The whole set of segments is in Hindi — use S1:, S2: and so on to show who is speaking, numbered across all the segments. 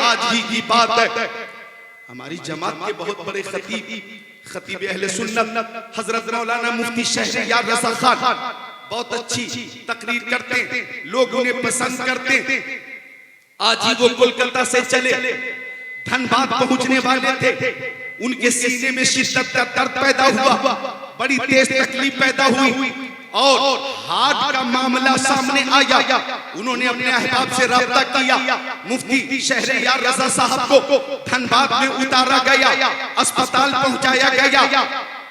S1: आज ही की बात है, हमारी जमात के बहुत बड़े खतीब अहले सुन्नत हजरत मौलाना मुफ्ती शहरियार रज़ा खान बहुत अच्छी तकरीर करते हैं, लोग उन्हें पसंद करते हैं। आज ही वो कोलकाता से चले, धनबाद पहुंचने वाले थे, उनके सीने में शिद्दत का दर्द पैदा हुआ, बड़ी तेज तकलीफ पैदा हुई और हार्ट का मामला सामने आया। उन्होंने अपने अहबाब से रब्ता किया, मुफ्ती शहरियार रज़ा साहब को धनबाद में उतारा गया, अस्पताल पहुंचाया गया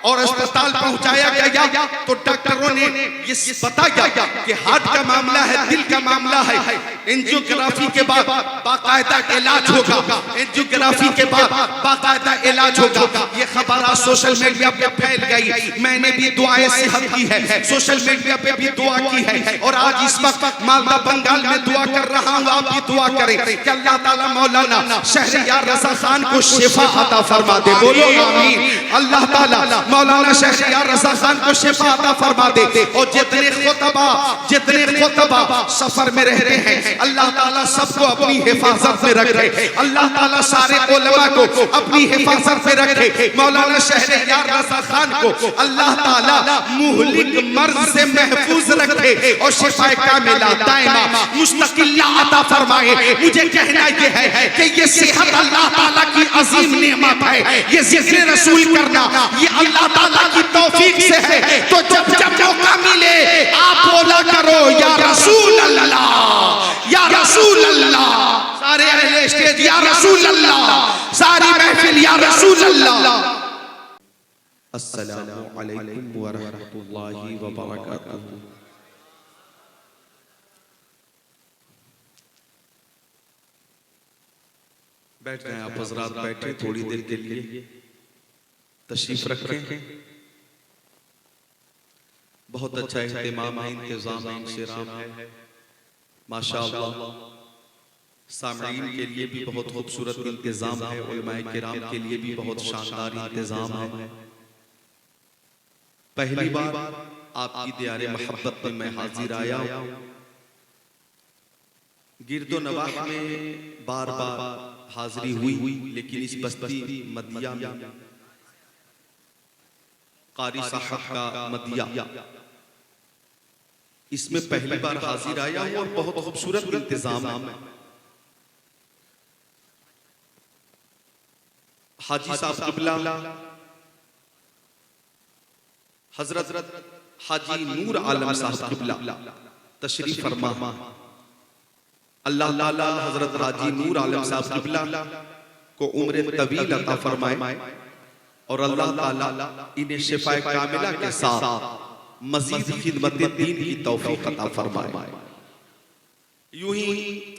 S1: और अस्पताल पहुंचाया गया तो डॉक्टरों ने ये बताया कि हार्ट का मामला है, दिल का मामला है, एंजियोग्राफी के बाद बाकायदा इलाज होगा, एंजियोग्राफी के बाद बाकायदा इलाज होगा। ये खबर आज सोशल मीडिया पे फैल गई, मैंने भी दुआएं सेहत की है, सोशल मीडिया पे भी दुआ की है और आज इस वक्त मालदा बंगाल में दुआ कर रहा हूँ, आप भी दुआ करें कि अल्लाह ताला मौलाना शहरियार रज़ा खान को शिफा अता फरमा दे। बोलो आमीन। अल्लाह ताला मौलाना शहरियार रज़ा खान को शिफा अता फरमा दे और जितने खुतबा सफर में रहते हैं अल्लाह ताला सबको अपनी हिफाजत में रखे, अल्लाह ताला सारे उलमा को अपनी हिफाजत में रखे। मौलाना शहरियार रज़ा खान को अल्लाह ताला मुहलिक मर्ज से महफूज रखे और शिफाए कामिला दायमा मुस्तकिल अता फरमाए। मुझे कहना यह है कि ये सेहत अल्लाह ताला की अजीम नेमत है, ये जिक्र रसूल करना ये अल्लाह ताला की तौफीक से है। तो जब जब मौका मिले आप बोला करो या रसूल अल्लाह, या रसूल अल्लाह, सारे अहले स्टेज या रसूल अल्लाह, सारी महफिल या रसूल अल्लाह। अस्सलामु अलैकुम व रहमतुल्लाहि व बरकातहू। बैठ गए आप हज़रात, बैठे थोड़ी देर के लिए तशरीफ रखें। बहुत अच्छा इहतिमाम है, इंतजाम है, इंशिराम है माशाअल्लाह। सामईन के लिए भी बहुत खूबसूरत इंतजाम है, उलमाए किराम के लिए भी बहुत शानदार इंतजाम है। पहली बार आपकी दियारे मोहब्बत में मैं हाजिर आया हूं। गिरदो नवाह में बार बार हाजिरी हुई, लेकिन इस बस्ती मदिया में कारी साहब का मदिया, इसमें पहली बार हाजिर आया हूं और बहुत खूबसूरत इंतजाम है। हाजी साहब क़िबला हजरत हाजी नूर आलम साहब क़िबला तशरीफ फरमा। अल्लाह ताला हजरत हाजी नूर आलम साहब क़िबला को उम्र तवील अता फरमाए और अल्लाह ताला इन्हें शिफाए कामिला के साथ मज़ीद खिदमत दीन की तौफीक अता फरमाए। यूं ही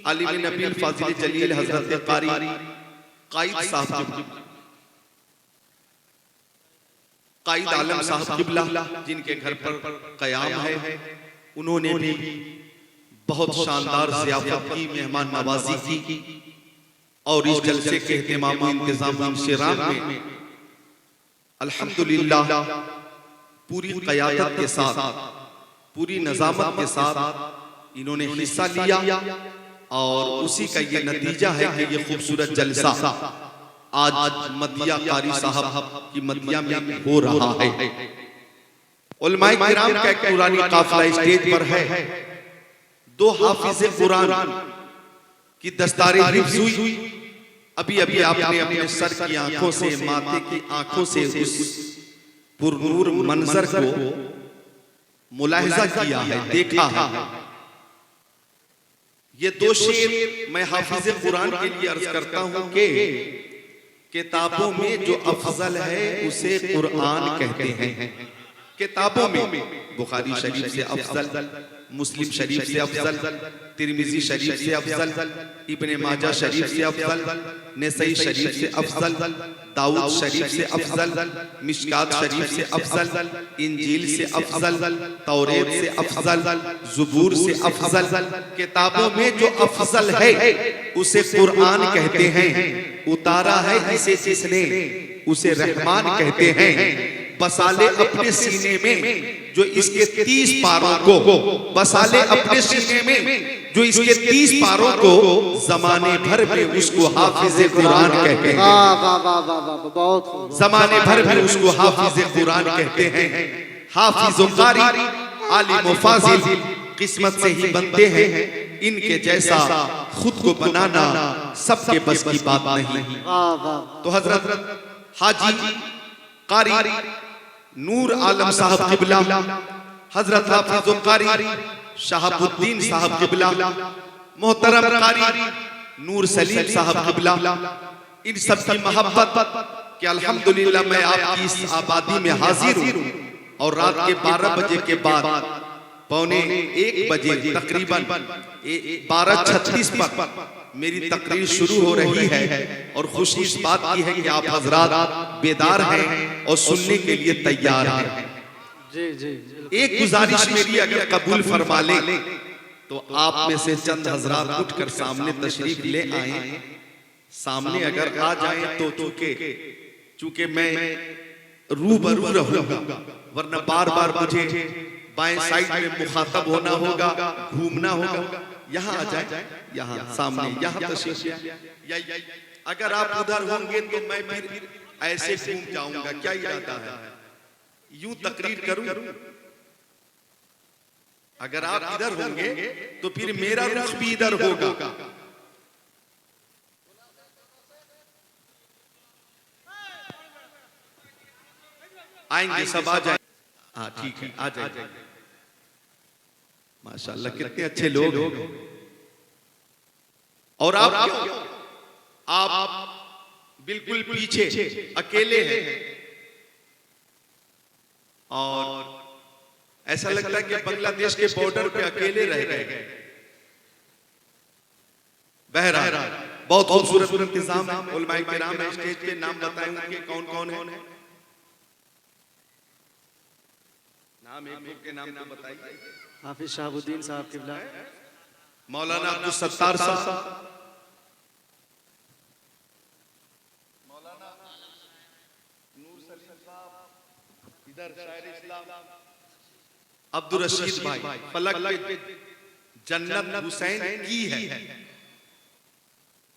S1: आलिम नबील फाजिल जलील हजरत कारी कायद साहब कायद आलम साहब क़िबला जिनके घर पर क़याम है, उन्होंने भी बहुत शानदार ज़ियाफ़त की, मेहमान नवाजी की और इस जलसे के एहतिमाम इंतज़ाम इंशिराम में अल्हम्दुलिल्लाह पूरी क़यादत के साथ, पूरी नज़ामत के साथ इन्होंने हिस्सा लिया और उसी का ये नतीजा है कि ये खूबसूरत जलसा आज मदिया कारी साहब की मदिया में हो रहा है। उलमाए किराम का एक पुरानी काफिला स्टेज पर है। दो हाफिज़े कुरान की दस्तारे हिफ्ज़ हुई। अभी अभी आपने अपने सर की आंखों से, माथे की आंखों से उस पुरनूर मंजर को मुलाहिजा किया है, देखा है। ये दो शेर मैं हाफिज़े कुरान के लिए अर्ज करता हूं कि किताबों में जो अफजल है उसे कुरान कहते हैं। किताबों में बुखारी शरीफ से अफजल, मुस्लिम शरीफ से अफजल, तिरमिजी शरीफ से अफजल, इब्ने माजा शरीफ से अफजल, नसई शरीफ से अफजल, दाऊद शरीफ से अफजल, मिशकात शरीफ से अफजल, इंजील से अफजल, तौरेत से अफजल, ज़ुबूर से अफजल। किताबों में जो अफजल है उसे कुरान कहते हैं। उतारा है इसे जिसने उसे रहमान कहते हैं। बसा ले अपने सीने में जो इसके 30 पारों को, बसा ले अपने सीने में जो इसके 30 पारों को, जमाने भर में उसको हाफिज कुरान कहते हैं।
S2: बहुत
S1: जमाने भर में उसको हाफिज कुरान कहते हैं। हाफिज कारी आलिम फाजिल किस्मत से ही बनते हैं, इनके जैसा खुद को बनाना सबके बस की बात नहीं। तो हजरत हाजी कारी नूर आलम साहब किबला, हजरत हाफिज कारी शहाबुद्दीन साहब किबला, मोहतरम कारी नूर सलीम साहब किबला, इन सब की मोहब्बत कि अल्हम्दुलिल्लाह मैं आपकी इस आबादी में हाजिर हूँ और रात के 12 बजे के बाद पौने 1 बजे तकरीबन 12:36 पर मेरी तकरीर शुरू हो रही है और खुशी इस बात की है कि आप हजरात बेदार हैं और सुनने के लिए तैयार हैं।
S2: जी जी
S1: एक गुजारिश मेरी अगर कबूल फरमा ले तो आप में से चंद हजरात उठकर सामने तशरीफ ले आए। सामने अगर आ जाए तो चूंकि मैं रूबरू रहूंगा, वरना बार बार मुझे बाएं साइड में मुखातब होना होगा, घूमना होगा। यहाँ आ जाए, यहाँ सामने, यहाँ तशरीफ। अगर आप उधर होंगे तो मैं फिर ऐसे घूम जाऊंगा, क्या इरादा है? यूं तकरीर करूं? अगर आप इधर होंगे तो फिर मेरा रुख भी इधर होगा। आएंगे सब, आ जाए। हाँ ठीक है, आ जाए। माशाल्लाह कितने अच्छे लोग। और आप बिल्कुल पीछे अकेले हैं और ऐसा लगता है कि बांग्लादेश के बॉर्डर पे अकेले रह गए। बहरहाल बहुत खूबसूरत इंतजाम है। उलमाए किराम है, स्टेज पे नाम बताएं उनके कौन कौन है। नाम एक के नाम तो बताइए।
S2: हाफिज शहाबुद्दीन साहब किबला,
S1: मौलाना अब्दुल सत्तार साहब, मौलाना नूर सलीम साहब, इधर शायर इस्लाम अब्दुल रशीद भाई, फलक पे जन्नत हुसैन की है,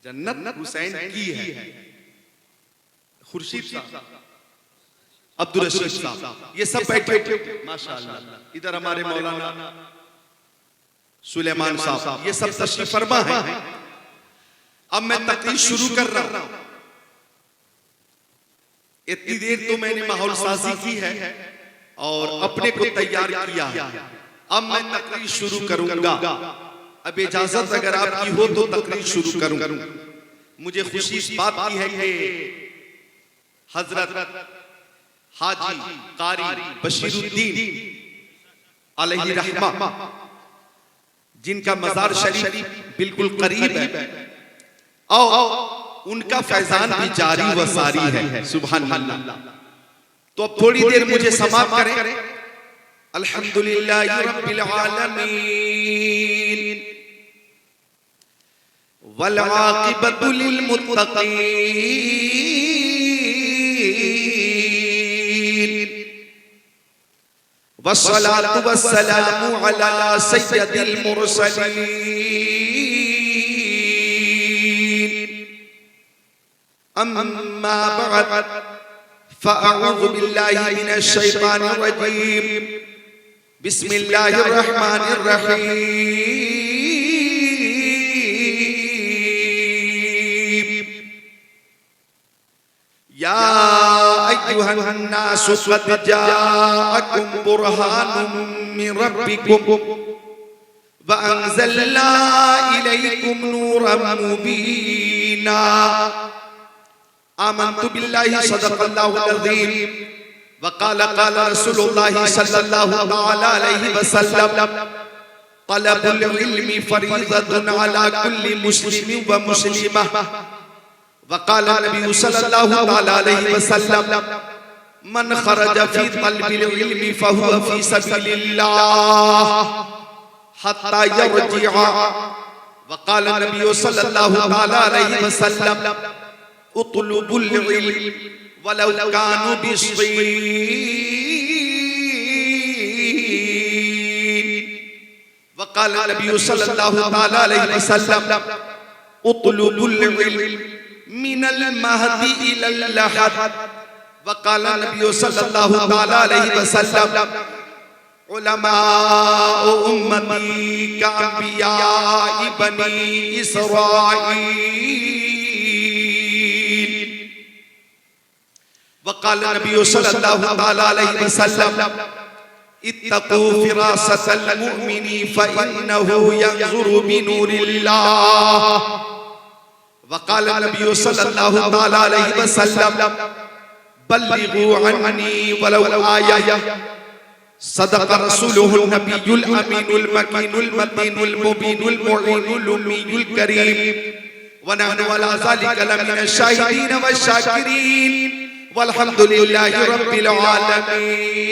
S1: जन्नत हुसैन की है, खुर्शीद साहब, अब्दुल रशीद साहब, ये सब बैठे माशाअल्लाह। इधर हमारे मौलाना सुलेमान साहब, ये सब तशरीफ फरमा है। अब मैं तकरीर शुरू कर रहा हूं। इतनी देर तो मैंने माहौल साजी की है और अपने को तैयार किया है। अब मैं तकरीर शुरू करूंगा। अब इजाजत अगर आपकी हो तो तकरीर शुरू करूं। मुझे खुशी इस बात की है कि हजरत हाजी कारी बशीरुद्दीन अलैहि रहमा, जिनका मजार शरीफ बिल्कुल करीब है और उनका फैजान भी जारी व सारी है। सुभान अल्लाह। तो अब थोड़ी देर मुझे समाप्त करें। अल्हम्दुलिल्लाह रब्बिल आलमीन वल आक़िबतु लिल मुत्तक़ीन वस्सलातु वस्सलामु अला सय्यदिल मुरसलीन अम्मा बअद फ़अऊज़ु बिल्लाहि मिनश शैतानिर रजीम बिस्मिल्लाहिर रहमानिर रहीम या अय्युहन नासु क़द जाअकुम बुरहानुम मिन रब्बिकुम व अंज़लना इलैकुम नूरन मुबीना आमन्तु बिल्लाहि सदक़ल्लाहुल अज़ीम व क़ाला रसूलुल्लाहि सल्लल्लाहु अलैहि वसल्लम तलबुल इल्मी फ़रीज़तुन अला कुल्लि मुस्लिमिन व मुस्लिमा व क़ाला नबी सल्लल्लाहु अलैहि वसल्लम मन खरज फी तलबिल इल्मी फहुवा फी सबीलिल्लाह हत्ता यरजिअ व क़ाला नबी सल्लल्लाहु अलैहि वसल्लम उतलुबुल इल्म वलौ कानू बिस्वीन वक़ाल नबी सल्लल्लाहु तआला अलैहि वसल्लम उतलुबुल इल्म मिनल महदी इलल लहद वक़ाल नबी सल्लल्लाहु तआला अलैहि वसल्लम उलमा उम्मती का अंबिया बनी इसराईल वक़ाल नबी सल्लल्लाहु तआला अलैहि वसल्लम इत्तक़ू फ़िरासतल मुअमिनी फ़इन्नहु यंज़ुरु बिनूरिल्लाह वक़ाल नबी सल्लल्लाहु तआला अलैहि वसल्लम बल्लिगू अन्नी वलौ आया सदक़ रसूलुहुन नबियुल अमीनुल मकीनुल मतीनुल मुबीनुल मुईनुल उम्मीयुल करीम व नहनु अला ज़ालिका लमिनश शाहिदीन वश्शाकिरीन वल्हम्दुलिल्लाहि रब्बिल आलमीन।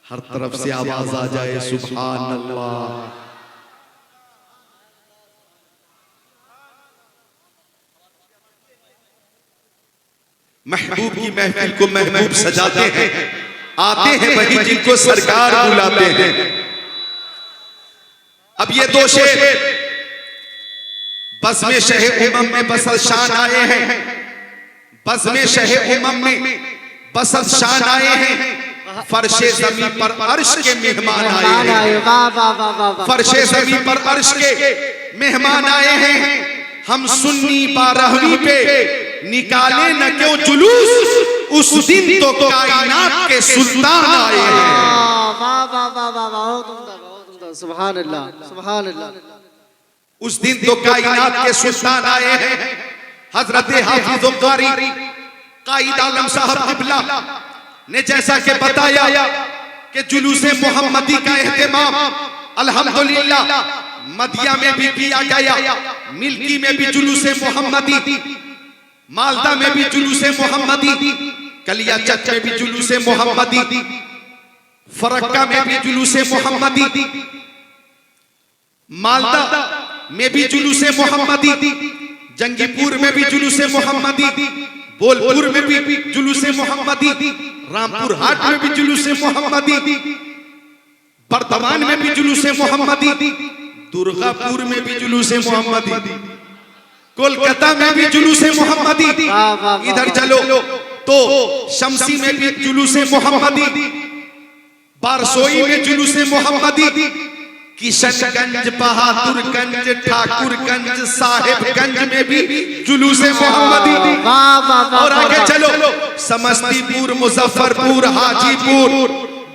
S1: हर तरफ से आवाज आ जाए सुभान अल्लाह। महबूब की महफिल को महबूब सजाते हैं, आते हैं वही जिनको सरकार बुलाते हैं। अब ये दो शेर बज़्म शहे उमम में बसर शान आए हैं, बज़्म शहे उमम में बसर शान आए हैं। फर्शे ज़मीं पर अर्श के मेहमान आए हैं, फर्शे ज़मीं पर अर्श के मेहमान आए हैं। हम सुन्नी 12वीं पे निकाले न क्यों जुलूस, उस दिन तो कायनात के सुल्तान आए हैं।
S2: सुभान अल्लाह, सुभान अल्लाह।
S1: उस दिन तो कायनात के सुल्तान आए हैं। हजरत हाफिज़ कारी कायद आलम साहब क़िबला ने जैसा कि बताया कि जुलूसे मोहम्मदी का एहतमाम अल्हम्दुलिल्लाह मदिया में भी किया गया, मिल्की में भी जुलूसे मोहम्मदी, मालदा में भी जुलूसे मोहम्मदी, कलियाचक में भी जुलूसे मोहम्मदी, फरक्का में भी जुलूसे मोहम्मदी, मालदा में भी जुलूसे मोहम्मदी, जंगीपुर में भी जुलूसे मोहम्मदी, बोलपुर में भी जुलूसे मोहम्मदी, रामपुर हाट में भी जुलूसे मोहम्मदी, बर्दवान में भी जुलूसे मोहम्मदी, दुर्गापुर में भी जुलूसे मोहम्मदी, कोलकाता में भी जुलूसे मोहम्मदी। इधर चलो तो शमसी में भी जुलूसे मोहम्मदी, बारसोई में जुलूसे मोहम्मदी, किशनगंज, बहादुरगंज, ठाकुरगंज, साहिबगंज में भी जुलूसे मोहम्मदी। और आगे चलो समस्तीपुर, मुजफ्फरपुर, हाजीपुर,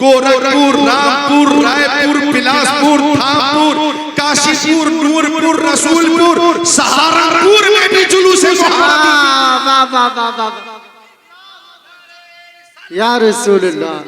S1: गोरखपुर, रामपुर, रायपुर, बिलासपुर, धामपुर, काशीपुर, नूरपुर, रसूलपुर, सहारनपुर में भी जुलूसे मोहम्मदी।
S2: या रसूलुल्लाह,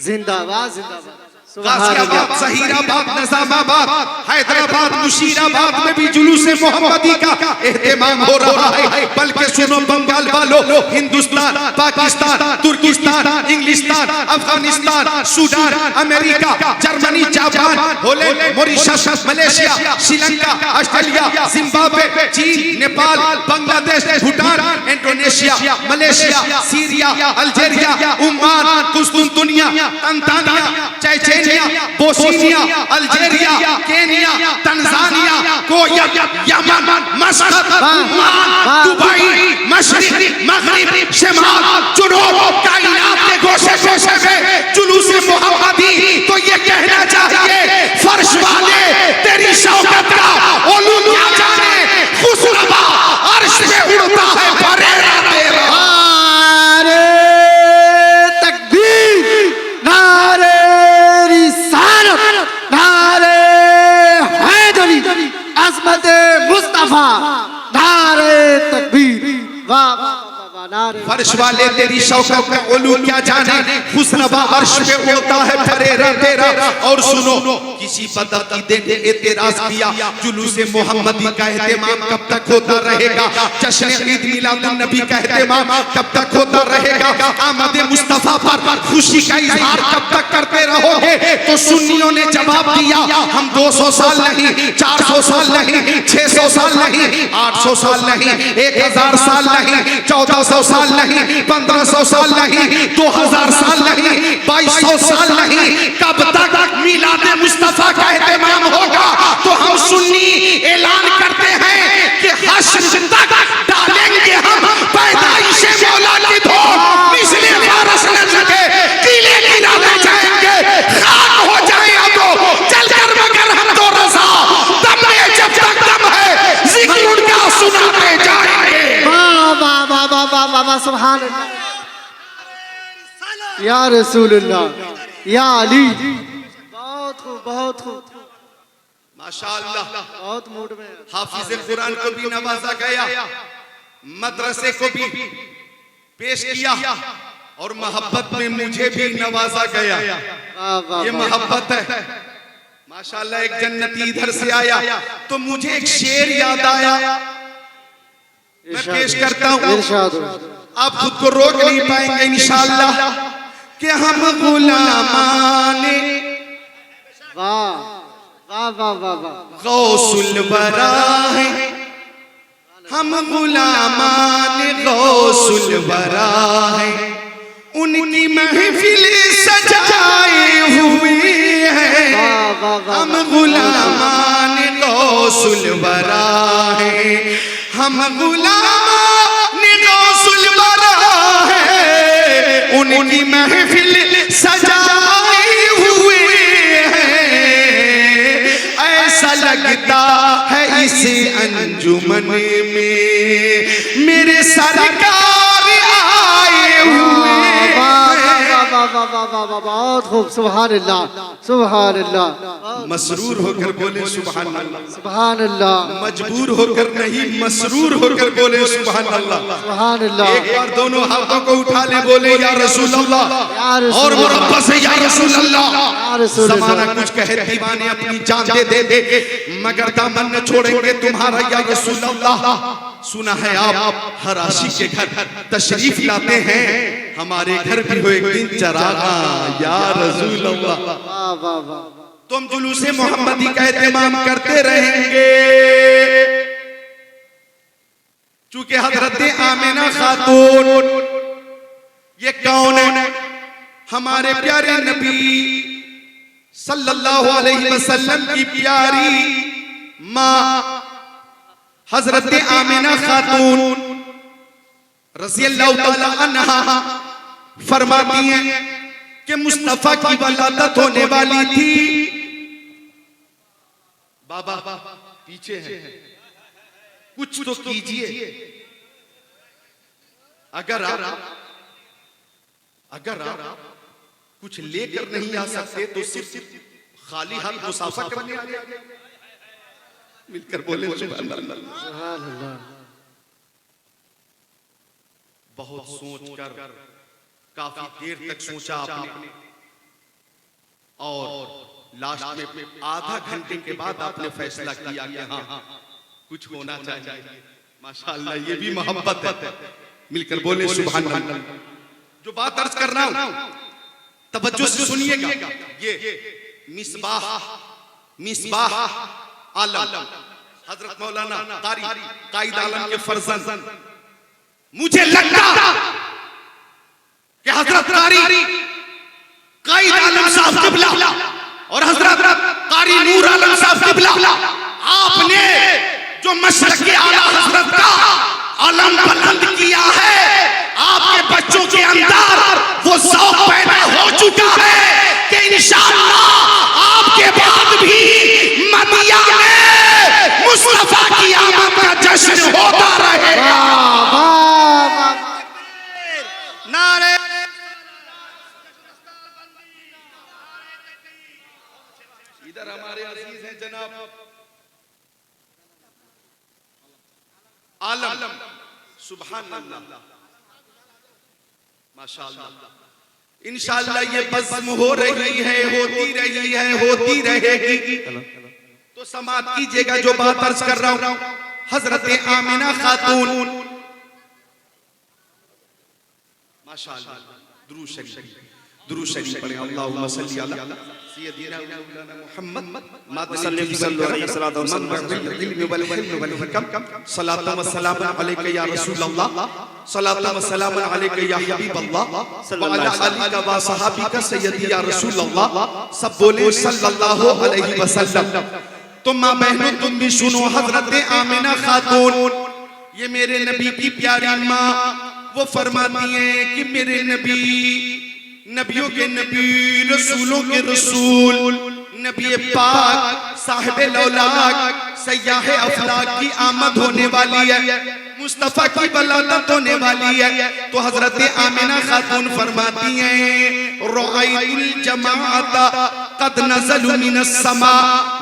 S2: जिंदाबाद जिंदाबाद।
S1: गाजियाबाद, जहीराबाद, निजामाबाद, हैदराबाद, मुशीराबाद में भी जुलूसे मोहम्मदी का एहतमाम हो रहा है। बल्कि सुनो बंगाल वालों, हिंदुस्तान, पाकिस्तान, तुर्किस्तान, इंग्लिस्तान, Afghanistan, Sudan, America, Germany, Japan, Holland, Mauritius, Malaysia, Sri Lanka, Australia, Zimbabwe, चीन, Nepal, Bangladesh, Bhutan, Indonesia, Malaysia, Syria, Algeria, Oman, कुस्तुनतुनिया, Tanzania, Chechnya, Bosnia, Algeria, Kenya, Tanzania, Kuwait, Yemen, Muscat, Oman, Dubai, मशरिक, मगरिब, शिमाल, जुनूब, कायनात के गोशे-गोशे में जुलूसे मोहम्मदी। तो ये कहना चाहिए फर्श वाले तेरी शौकत का ओलू क्या जाने, खुशबू अर्श में उड़ता है बरेरा तेरा।
S2: नारे तकबीर, नारे रिसालत, नारे हैदरी, अज़मत मुस्तफा, नारे तकबीर। वाह वाह वाह, नारे
S1: फर्श वाले तेरी शौकत का उलू क्या जाने, हुस्न बा अर्श पे होता है फरेरा तेरा। और सुनो, किसी बदर की देने एतराज किया, जुलूसे मोहम्मदी का एहतमाम कब तक होता रहेगा, जश्न ईद मिलादुन नबी का एहतमाम कब तक होता रहेगा, आमद मुस्तफा पर खुशी का इजहार कब तक करते रहोगे। तो सुन्नियों ने जवाब दिया, हम 200 साल नहीं, 400 साल नहीं, 600 साल नहीं, 800 साल नहीं, 1000 साल नहीं, 1400 साल नहीं, 1500 साल नहीं, 2000 साल नहीं, 2200 साल नहीं, कब तक मिलादे मुस्तफा का एहतमाम होगा। तो हम सुन्नी ऐलान करते हैं कि हश्र तक डालेंगे हम पैदाइश मौला की धूम, मिसले फारस न सके, किले किनारे जाएंगे, खाक हो जाए तो चलकर मगर हम तो रज़ा, दम में जब तक दम है जिक्र उनका सुनाते जाएंगे।
S2: वाह वाह वाह वाह वाह वाह वाह, सुभान अल्लाह, या रसूलुल्लाह, या अली। बहुत खूब, बहुत खूब,
S1: माशाअल्लाह,
S2: बहुत मूड में है।
S1: हाफिज कुरान को भी नवाजा गया, मदरसे को भी पेश किया, और मोहब्बत में मुझे भी नवाजा गया।
S2: वाह वाह
S1: ये
S2: वाह,
S1: मोहब्बत है। माशाअल्लाह, एक जन्नती इधर से आया तो मुझे एक शेर याद आया, मैं पेश करता हूँ।
S2: इरशाद हो।
S1: आप खुद को रोक नहीं पाएंगे इंशाअल्लाह, कि हम गुलामाने
S2: वाह वाह वाह वाह वाह,
S1: गौसुल वरा है, हम गुलामाने गौसुल वरा है, उनकी महफिल सजाए हुए हैं,
S2: वाह वाह वाह,
S1: हम गुलामाने गौसुल वरा है, हम गुलामाने गौसुल वरा है, उनकी महफिल सजाए हुए हैं। ऐसा लगता है इस अंजुमन में मेरे सरकार आए हुए हैं।
S2: बहुत खूब, सुभान अल्लाह, सुभान अल्लाह,
S1: मसरूर होकर बोले सुभान अल्लाह,
S2: सुभान अल्लाह,
S1: मजबूर होकर नहीं, मसरूर होकर बोले सुभान अल्लाह।
S2: सुभान अल्लाह।
S1: एक बार दोनों हाथों को उठा ले, बोले या रसूल अल्लाह,
S2: या रसूल
S1: और
S2: अल्लाह,
S1: मुरब्बा से या रसूल अल्लाह।
S2: या रसूल
S1: ज़माना
S2: अल्लाह,
S1: कुछ कहे दीवाने अपनी जान दे दे, मगर दामन न छोड़ेंगे तुम्हारा या रसूल अल्लाह। सुना है आप हर आशिक के घर तशरीफ लाते हैं, हमारे घर भी हो एक दिन चरागा या रसूल अल्लाह।
S2: वाह वाह वाह,
S1: तुम जुलूसे मोहम्मदी का एहतमाम करते रहेंगे, चूंकि हजरत आमिना खातून ये कौन है, हमारे प्यारे नबी सल्लल्लाहु अलैहि वसल्लम की प्यारी माँ हजरत आमिना खातून रज़ियल्लाहु ताला अन्हा फरमाती हैं कि मुस्तफा की वलादत होने वाली थी। बाबा पीछे हैं, कुछ तो कीजिए, अगर आप कुछ लेकर नहीं आ सकते तो सिर्फ खाली हाथ मुसाफा करने आ गए। मिलकर बोले सुभान अल्लाह।
S2: सुभान अल्लाह।
S1: बहुत सोचकर काफी देर तक सोचा आपने, और लास्ट में आधा घंटे के बाद आपने फैसला किया कि हाँ कुछ होना चाहिए। माशाअल्लाह, ये भी मोहब्बत है। मिलकर बोले सुभान अल्लाह। जो बात अर्ज कर रहा हूं तवज्जो से सुनिएगा, ये मिसबाह आलम हजरत मौलाना कारी कायद आलम के फर्जंद, मुझे लगता कि हजरत कारी कायद आलम साहब किबला और हजरत कारी नूर आलम साहब किबला, आपने जो मशरक़ आला हजरत का आलम बुलंद किया है, आपके बच्चों के अंदर वो शौक पैदा हो चुका है कि इंशाअल्लाह आपके बाद भी मदिया में मुस्तफा की आमद का जश्न होता रहेगा। नारे इधर हमारे अजीज हैं जनाब आलम, सुभान अल्लाह। माशाअल्लाह। इंशाअल्लाह ये बज़्म हो रही है, होती रही है, होती रहेगी। तो समाअत कीजिएगा जो बात अर्ज कर रहा हूं। हजरत आमिना खातून, माशाअल्लाह, दुरूद शरीफ, दुरूद शरीफ पढ़ें। अल्लाहुम्मा सल्ली अला सय्यदिना मौलाना मुहम्मद मातन सल्लल्लाहु अलैहि वसल्लम इल्म वल हिल्म वल हिकम सलातु व सलाम अलैका या रसूल अल्लाह सलातु व सलाम अलैका या हबीब अल्लाह व अला आलिका व सहाबिका सय्यदी या रसूल अल्लाह। सब बोले सल्लल्लाहु अलैहि वसल्लम। तो मां बहनों तुम भी सुनो, हजरत आमिना खातून ये मेरे नबी की प्यारी मां, वो फरमाती हैं कि मेरे नबी, नबियों के नबी, रसूलों के रसूल, नबी पाक साहिब लौलाक सयाह अफलाक की आमद होने वाली है, मुस्तफा की बलादत होने वाली है। तो हजरत आमिना खातून फरमाती हैं रअयतुल जमाअता कद नज़लू मिनस समा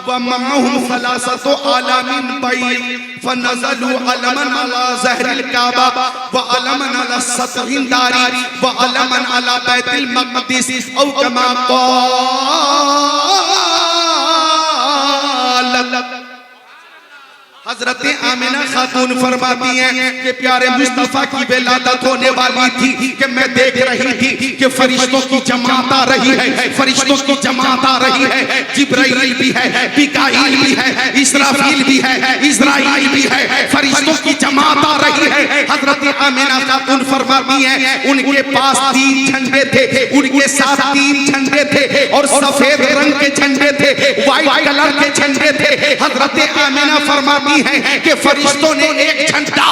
S1: व मअहुम सलासतु आलामिन बैर फनज़लू अलमन अला ज़हरिल काबा व अलमन अला सतहिन दारी व अलमन अला बैतुल मक़दिस औ कमा क़ाल। हजरत आमिना खातून फरमाती हैं कि प्यारे मुस्तफा की विलादत होने वाली थी कि मैं देख रही थी कि फरिश्तों की जमात आ रही है, फरिश्तों की जमात आ रही है। जिब्राइल भी है, मिकाईल भी है, इसराफील भी है, इज़राइल भी है, फरिश्तों की जमात आ रही है। हजरत आमिना खातून फरमाती हैं उनके पास 3 झंडे थे, उनके साथ 3 झंडे थे और सफेद रंग के झंडे थे, व्हाइट कलर के झंडे थे। हजरत आमिना फरमाती है कि फरिश्तों ने एक झंडा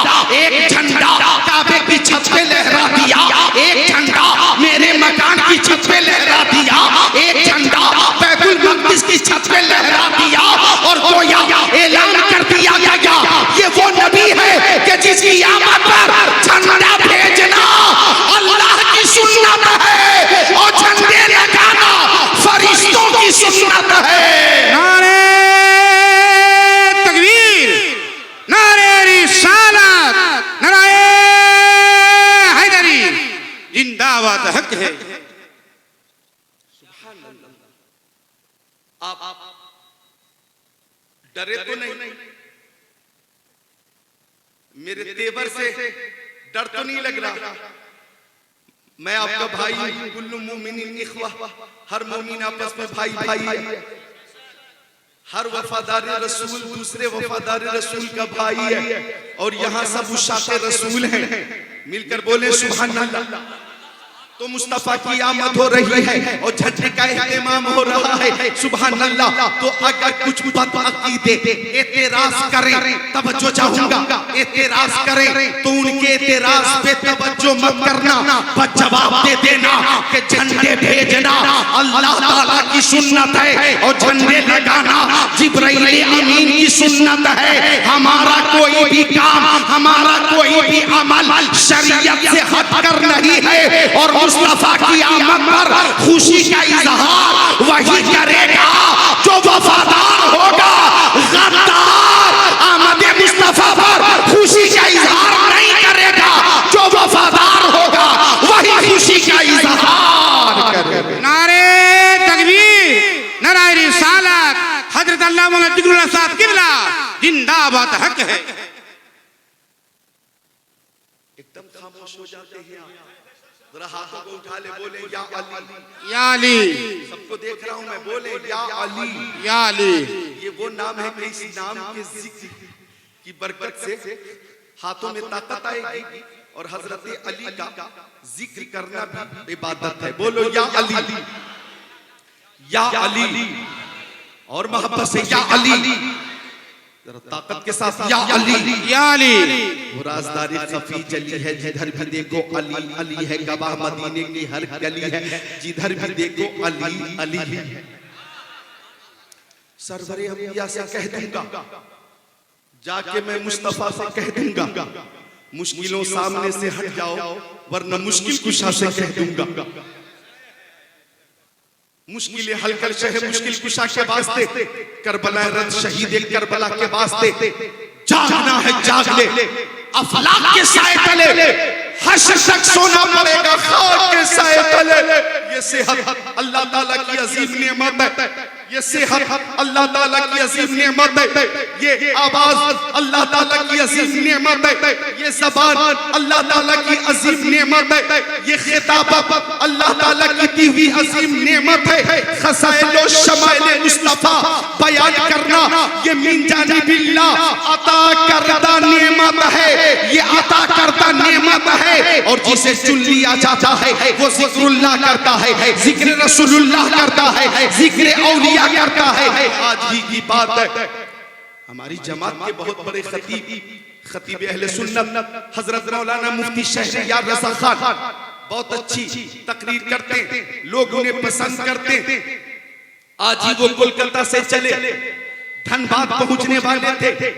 S1: काबे की छत पे लहरा दिया, एक झंडा मेरे मकान की छत पे लहरा दिया, एक झंडा बैतुल मक़दिस की छत पे लहरा दिया और गोया ऐलान कर दिया गया ये वो नबी है कि जिसकी आमद पर झंडा भेजना अल्लाह की सुन्नत है और झंडे लगाना फरिश्तों की सुन्नत है।
S3: नारे तकबीर, नारे रिसालत, नारे हैदरी, जिंदाबाद हक है।
S1: आप डरे तो नहीं? मेरे तेवर से डर तो नहीं लग रहा? मैं आपका भाई हूं, कुल्लु मुमिनिन इख्वा, हर मोमिन आपस में भाई भाई है। हर वफादार रसूल दूसरे वफादार रसूल का भाई है और यहाँ सब उशाक़े रसूल हैं। मिलकर बोले सुभान अल्लाह। तो मुस्तफा की आमद हो रही है और झंडे का इत्मीमाम हो रहा है, सुभान अल्लाह। तो अगर कुछ बदअकीदे एतराज करें, तवज्जो चाहूंगा, एतराज करें तो उनके एतराज पे तवज्जो मत करना, बस जवाब दे देना कि झंडे भेजना अल्लाह ताला की सुन्नत है और झंडे लगाना जिब्राइल अमीन की सुन्नत है। हमारा कोई भी काम, हमारा कोई भी अमल शरीयत से हटकर नहीं है और मुस्तफा की आमद पर खुशी का इजहार वही करेगा जो वफादार होगा। गद्दार आमद मुस्तफा पर खुशी का इजहार नहीं करेगा, जो वफादार होगा वही खुशी का इजहार करेगा।
S3: नारे तकबीर, नारे रिसालत, हजरत अल्लाह मौलाना जिगरुल्लाह साहब किबला, जिंदाबाद हक है।
S1: एकदम खामोश हो जाते हैं आप, जरा हाथों को उठा ले, बोले या अली,
S3: या अली,
S1: सबको देख रहा हूं मैं, बोले या अली,
S3: या अली।
S1: ये वो नाम है कि इस नाम के जिक्र की बरकत से हाथों में ताकत आएगी और हजरत अली का जिक्र करना भी इबादत है। बोलो या अली, या अली, और मोहब्बत से या अली, जरा ताकत के साथ या अली,
S3: या अली।
S1: वो राजदारी खफी जली है, जिधर भी देखो अली अली है, गवाह मदीने की हर गली है, जिधर भी देखो अली अली है। सरवरे अंबिया से कह दूंगा, जाके मैं मुस्तफा से कह दूंगा, मुश्किलों सामने से हट जाओ वरना मुश्किल कुशा से कह दूंगा। मुश्किलें हल कर शहे मुश्किल कुशा के वास्ते, करबला रद शहीद करबला के वास्ते जागना है, जाग ले अफलाक के साए तले हश्र सोना पड़ेगा खाक के साए तले। ये सेहत अल्लाह ताला की अजीम नेमत है, ये सेहत अल्लाह ताला की अजीम नेमत है, ये आवाज अल्लाह ताला की अजीम नेमत है, ये ज़बान अल्लाह ताला की अजीम नेमत है, ये खिताब अल्लाह ताला की दी हुई अजीम नेमत है। खसाइल शमाइल मुस्तफा बयान करना ये मिन जानिबिल्लाह अता करदा नेमत है, ये अता करदा नेमत है। और जिसे चुन लिया जाता है वो जिक्रुल्लाह करता है, जिक्र रसूलुल्लाह करता है, जिक्र औलिया करता है। आज ही की बात है, हमारी जमात के बहुत बड़े खतीब अहले सुन्नत हजरत मौलाना मुफ्ती शहरियार रज़ा खान बहुत अच्छी तकरीर करते हैं, लोग उन्हें पसंद करते हैं। आज ही वो कोलकाता से चले, धनबाद पहुंचने वाले थे,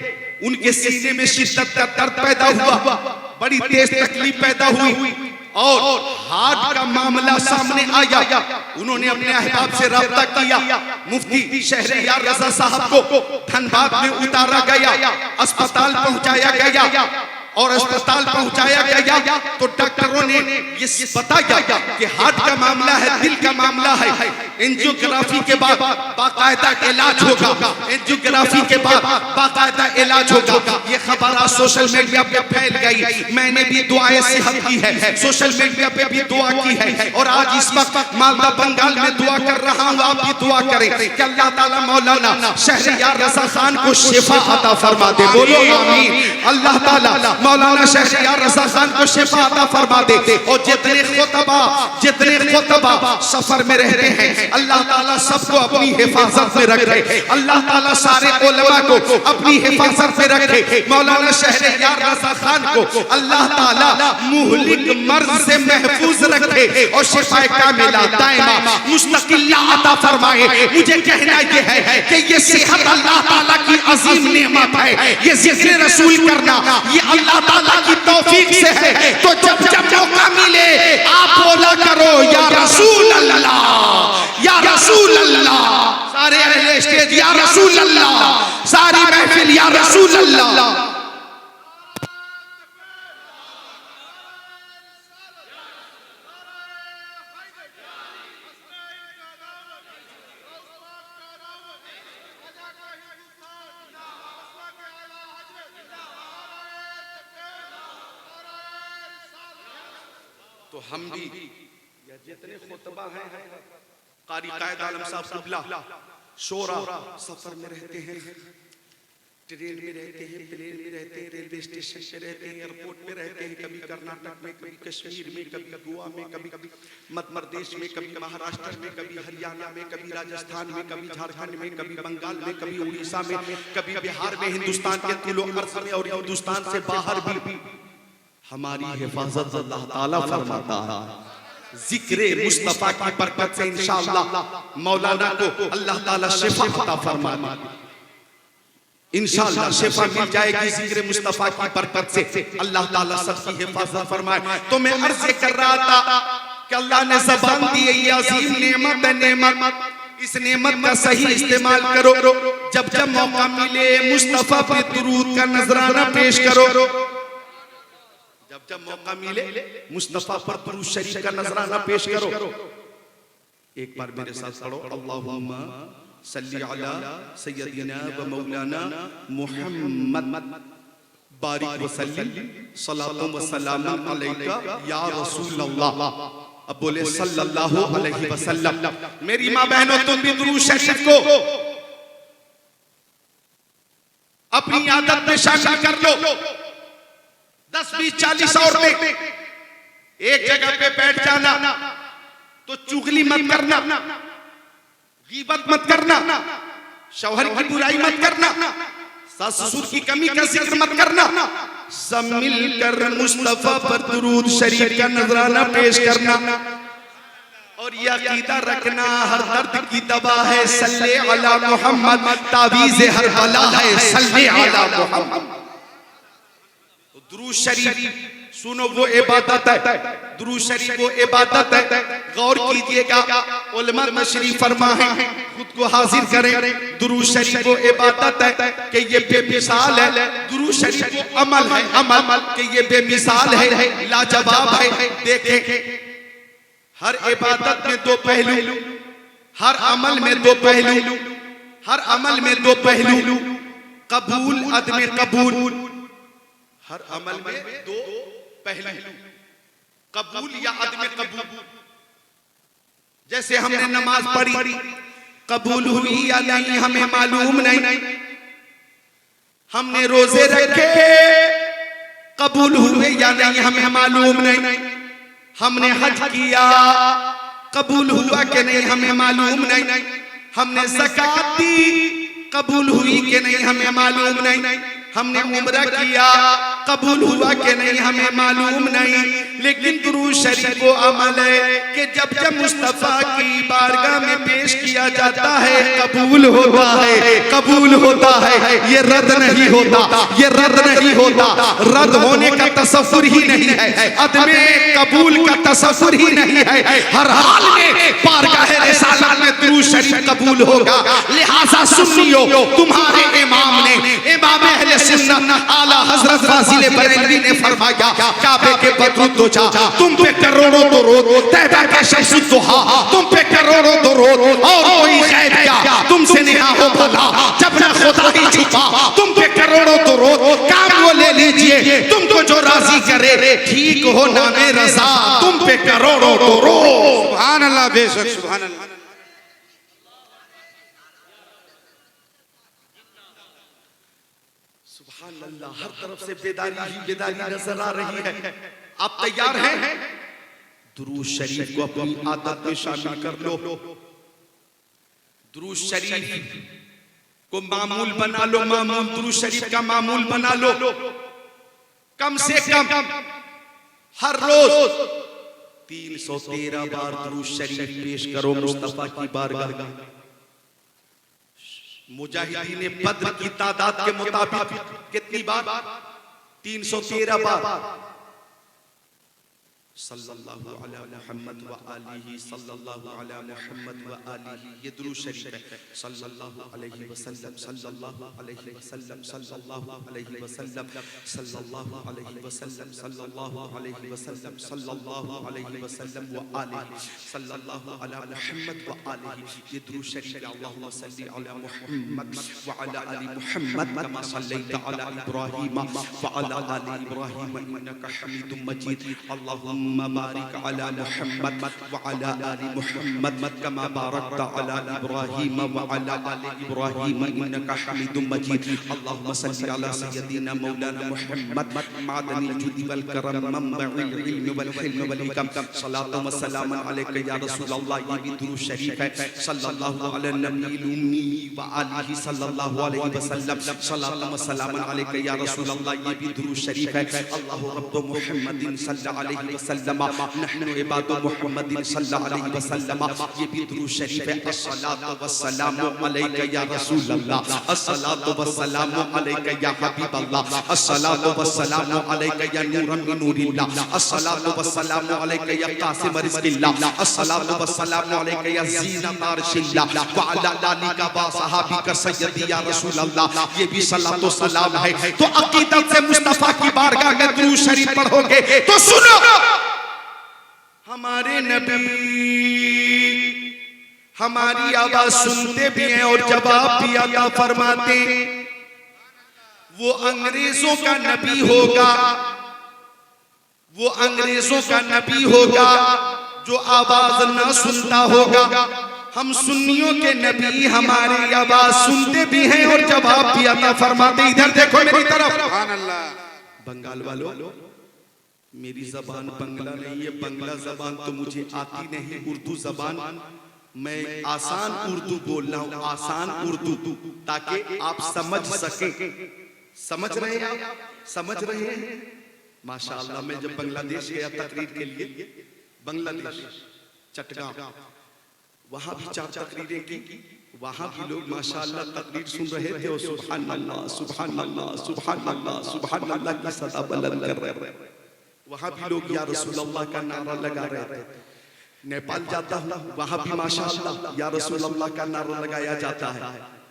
S1: उनके सीने में शिद्दत का दर्द पैदा हुआ, बड़ी तेज तकलीफ पैदा हुई और हार्ट का मामला सामने आया। उन्होंने अपने अहबाब से रब्ता किया, मुफ्ती शहरियार रज़ा साहब को धनबाद में उतारा गया, अस्पताल पहुंचाया गया और अस्पताल पहुंचाया गया तो डॉक्टरों ने ये बताया कि हार्ट का मामला है, दिल का मामला है, एंजियोग्राफी के बाद बाकायदा इलाज होगा, एंजियोग्राफी के बाद बाकायदा इलाज होगा। ये खबर आज सोशल मीडिया पे फैल गई, मैंने भी दुआएं सेहत की है, सोशल मीडिया पे भी दुआ की है और आज इस वक्त मालदा बंगाल में दुआ कर रहा हूँ, आप भी दुआ करें कि अल्लाह ताला मौलाना शहरियार रज़ा खान को शिफा अता फरमा दे। बोलो आमीन। अल्लाह ताला मौलाना शहरियार रज़ा खान को शिफा अता फरमा दे। और जितने खुतबा सफर में रहते हैं अल्लाह ताला सबको अपनी हिफाजत में रखे, अल्लाह ताला सारे उलमा को अपनी हिफाजत में रखे। मौलाना शहरियार रज़ा खान को अल्लाह ताला मुहलिक मर्ज से महफूज रखे और शिफाए कामिला दायमा मुस्तकिल्ला अता फरमाए। मुझे कहना ये है कि ये सेहत अल्लाह ताला की अजीम नेमत है, ये जिक्र रसूल करना ये अल्लाह ताला की तौफीक से है। तो जब जब मौका मिले आप बोला करो या रसूल अल्लाह, या रसूल अल्लाह। सारे अहले स्टेज या रसूल अल्लाह, सारी महफिल या रसूल अल्लाह। तो हम भी या जितने खुतबा हैं, कारी कायद आलम साहब कुबला शोरा सफर में रहते हैं, ट्रेन में रहते हैं, प्लेन में रहते हैं, रेलवे स्टेशन पे रहते हैं, एयरपोर्ट पे रहते हैं, कभी कर्नाटक में, कभी कश्मीर में, कभी गोवा में, कभी मध्य प्रदेश में, कभी महाराष्ट्र में, कभी हरियाणा में, कभी राजस्थान में, कभी झारखंड में, कभी बंगाल में, कभी उड़ीसा में, कभी बिहार में, हिंदुस्तान के तुलो अर्ज में और हिंदुस्तान से बाहर भी हमारी हिफाजत अल्लाह ताला फरमाता है। जिक्रे मुस्तफा की बरकत से इंशाअल्लाह मौलाना को अल्लाह ताला शिफा अता फरमाए, इंशाअल्लाह शिफा मिल जाएगी जिक्र मुस्तफा की बरकत से, अल्लाह ताला सबकी हिफाजत फरमाए। तो मैं अर्ज कर रहा था कि अल्लाह ने ज़बान दी है, ये अजीम नेमत है, नेमत इस नेमत का सही इस्तेमाल करो। जब जब मौका मिले मुस्तफा पे दुरूद का नजराना पेश करो, जब जब मौका मिले मुस्तफा पर दुरूद शरीफ का नजराना पेश करो। एक बार मेरे साथ पढ़ो, अल्लाहुम्मा सल्ली अला सय्यदिना व मौलाना मुहम्मद बारिक व सल्ली सलातुम व सलामुन अलैका या रसूल अल्लाह। अब बोले सल्लल्लाहु अलैहि वसल्लम। मेरी माँ बहनों, तुम भी दुरूद शरीफ को अपनी आदत में शामिल कर लो। 10, 20, 40 औरतें एक जगह पे बैठ जाना तो चुगली मत करना, गीबत मत करना, शौहर की बुराई मत करना, सास ससुर की कमी का जिक्र मत करना, सब मिलकर मुस्तफा पर दुरूद शरीफ का नजराना पेश करना और ये अकीदा रखना हर दर्द की दवा है, सल्ले अला मोहम्मद, तावीज़ हर बला है, सल्ले अला मोहम्मद। दुरूद शरीफ सुनो वो इबादत है, दुरूद शरीफ वो इबादत है। गौर कीजिएगा, उलमा तशरीफ फरमा है, खुद को हाजिर करें। दुरूद शरीफ वो इबादत है कि ये बेमिसाल है, दुरूद शरीफ वो अमल है, अमल कि ये बेमिसाल है, लाजवाब है। देखें हर इबादत में दो पहलू, हर अमल में दो पहलू, हर अमल में दो पहलू, कबूल अदम कबूल। हर अमल में दो पहलू, कबूल या अदम कबूल। जैसे हमने नमाज पढ़ी, कबूल हुई या नहीं हमें मालूम नहीं। हमने रोजे रखे, कबूल हुए या नहीं हमें मालूम नहीं। हमने हज किया, कबूल हुआ कि नहीं हमें मालूम नहीं। हमने ज़कात दी, कबूल हुई कि नहीं हमें मालूम नहीं। हमने उम्रा किया, कबूल हुआ कि नहीं हमें मालूम नहीं। लेकिन दुरूद शरीफ वो अमल है कि जब जब मुस्तफा की बारगाह में पेश किया जाता है कबूल होता है, कबूल होता है। ये रद्द नहीं होता, ये रद्द नहीं होता। रद्द होने का तसव्वुर ही नहीं है, अदमे कबूल का तसव्वुर ही नहीं है। हर हाल में बारगाह रिसालत में दुरूद शरीफ कबूल होगा। लिहाजा सुन्नियों, तुम्हारे इमाम ने, इमाम अहले सुन्नत आला हजरत फाजिल बरेलवी ने फरमाया, काबे के बदरुद्दोजा तुम पे करोड़ों दुरूद, तैबा के शम्सुद्दुहा तुम पे करोड़ों दुरूद, और कोई गैब क्या तुमसे निहा हो भला, जब न खुदा ही छुपा तुम पे करोड़ों दुरूद। काम वो ले लीजिए तुमको जो राजी करे, ठीक हो नामे रजा तुम पे करोड़ों दुरूद।
S3: सुभान अल्लाह, बेशक सुभान अल्लाह।
S1: अल्लाह, हर तरफ से बेदारी ही बेदारी नजर आ रही है। आप तैयार हैं? दुरूद शरीफ को अपनी आदत में शामिल कर लो। दुरूद शरीफ को मामूल बना लो, मामूल दुरूद शरीफ का मामूल बना लो। कम से कम हर रोज 313 बार दुरूद शरीफ पेश करो मुस्तफा की बारगाह में। मुजाहिदीन बद्र की तादाद के मुताबिक कितनी बार? 313 बार। सल्लल्लाहु अला मुहम्मद व आलिही, सल्लल्लाहु अला मुहम्मद व आलिही, ये दुरूद शरीफ है। सल्लल्लाहु अलैहि वसल्लम, सल्लल्लाहु अलैहि वसल्लम, सल्लल्लाहु अलैहि वसल्लम, सल्लल्लाहु अलैहि वसल्लम, सल्लल्लाहु अलैहि वसल्लम, सल्लल्लाहु अलैहि वसल्लम व आलिही, सल्लल्लाहु अला मुहम्मद व आलिही, ये दुरूद शरीफ है। अल्लाहुम्मा सल्ली अला मुहम्मद व अला आलि मुहम्मद कमा सल्लैता अला इब्राहीम व अला आलि इब्राहीम इन्नका हमीदुम मजीद। अल्लाहुम्मा बारिक अला मुहम्मद व अला आलि मुहम्मद कमा बारकता अला इब्राहीम व अला आलि इब्राहीम इन्नका हमीदुम मजीद। अल्लाहुम्मा सल्ली अला सय्यदिना मौलाना मुहम्मद मादनिल जुदी वल करम मंबउल इल्म वल हिल्म वल हिकम। सलातु व सलाम अलैका या रसूल अल्लाह, ये भी दुरूद शरीफ है। सल्लल्लाहु अला नबील उम्मी व आलिही सल्लल्लाहु अलैहि वसल्लम, सलातु व सलाम अलैका या रसूल अल्लाह, ये भी दुरूद शरीफ है। अल्लाहु रब्बु मुहम्मदिन सल्लल्लाहु अलैहि वसल्लम, नहनु इबादु मुहम्मदिन सल्लल्लाहु अलैहि वसल्लम, ये भी दुरूद शरीफ है। अस्सलातु वस्सलामु अलैका या रसूल अल्लाह, अस्सलातु वस्सलामु अलैका या हबीब अल्लाह, अस्सलातु वस्सलामु अलैका या नूरन मिन नूरिल्लाह, अस्सलातु वस्सलामु अलैका या कासिम रिज़्किल्लाह, अस्सलातु वस्सलामु अलैका या ज़ीनत अर्शिल्लाह व अला आलिका व सहाबिका सय्यदी या रसूल अल्लाह, ये भी सलातो सलाम है। तो अकीदत से मुस्तफा की बारगाह में दुरूद शरीफ पढ़ोगे तो सुनो, हमारे नबी हमारी आवाज सुनते भी हैं और जवाब भी अता फरमाते। वो अंग्रेजों का नबी होगा, वो अंग्रेजों का नबी होगा जो आवाज ना सुनता होगा। हम सुन्नियों के नबी हमारी आवाज सुनते भी हैं और जवाब भी अता फरमाते। इधर देखो मेरी तरफ।
S3: सुभान अल्लाह।
S1: बंगाल वालों, मेरी जबान बंगला नहीं है, बंगला जबान तो मुझे आती नहीं, उर्दू जबान मैं आसान उर्दू बोल रहा हूँ, आसान उर्दू, ताकि आप समझ सके। समझ रहे हैं आप? समझ रहे हैं? माशाअल्लाह। मैं जब बांग्लादेश गया तकरीर के लिए, बांग्लादेश चटगांव, वहां भी 4 तकरीरें की। वहां भी लोग माशाअल्लाह तकरीर सुन रहे थे और सुभान अल्लाह सुभान अल्लाह सुभान अल्लाह सुभान अल्लाह की सदा बुलंद कर रहे थे। वहां भी लोग या रसूल अल्लाह का नारा लगा रहे थे। नेपाल जाता हूँ, वहां भी माशाअल्लाह या रसूल अल्लाह का नारा लगाया जाता है।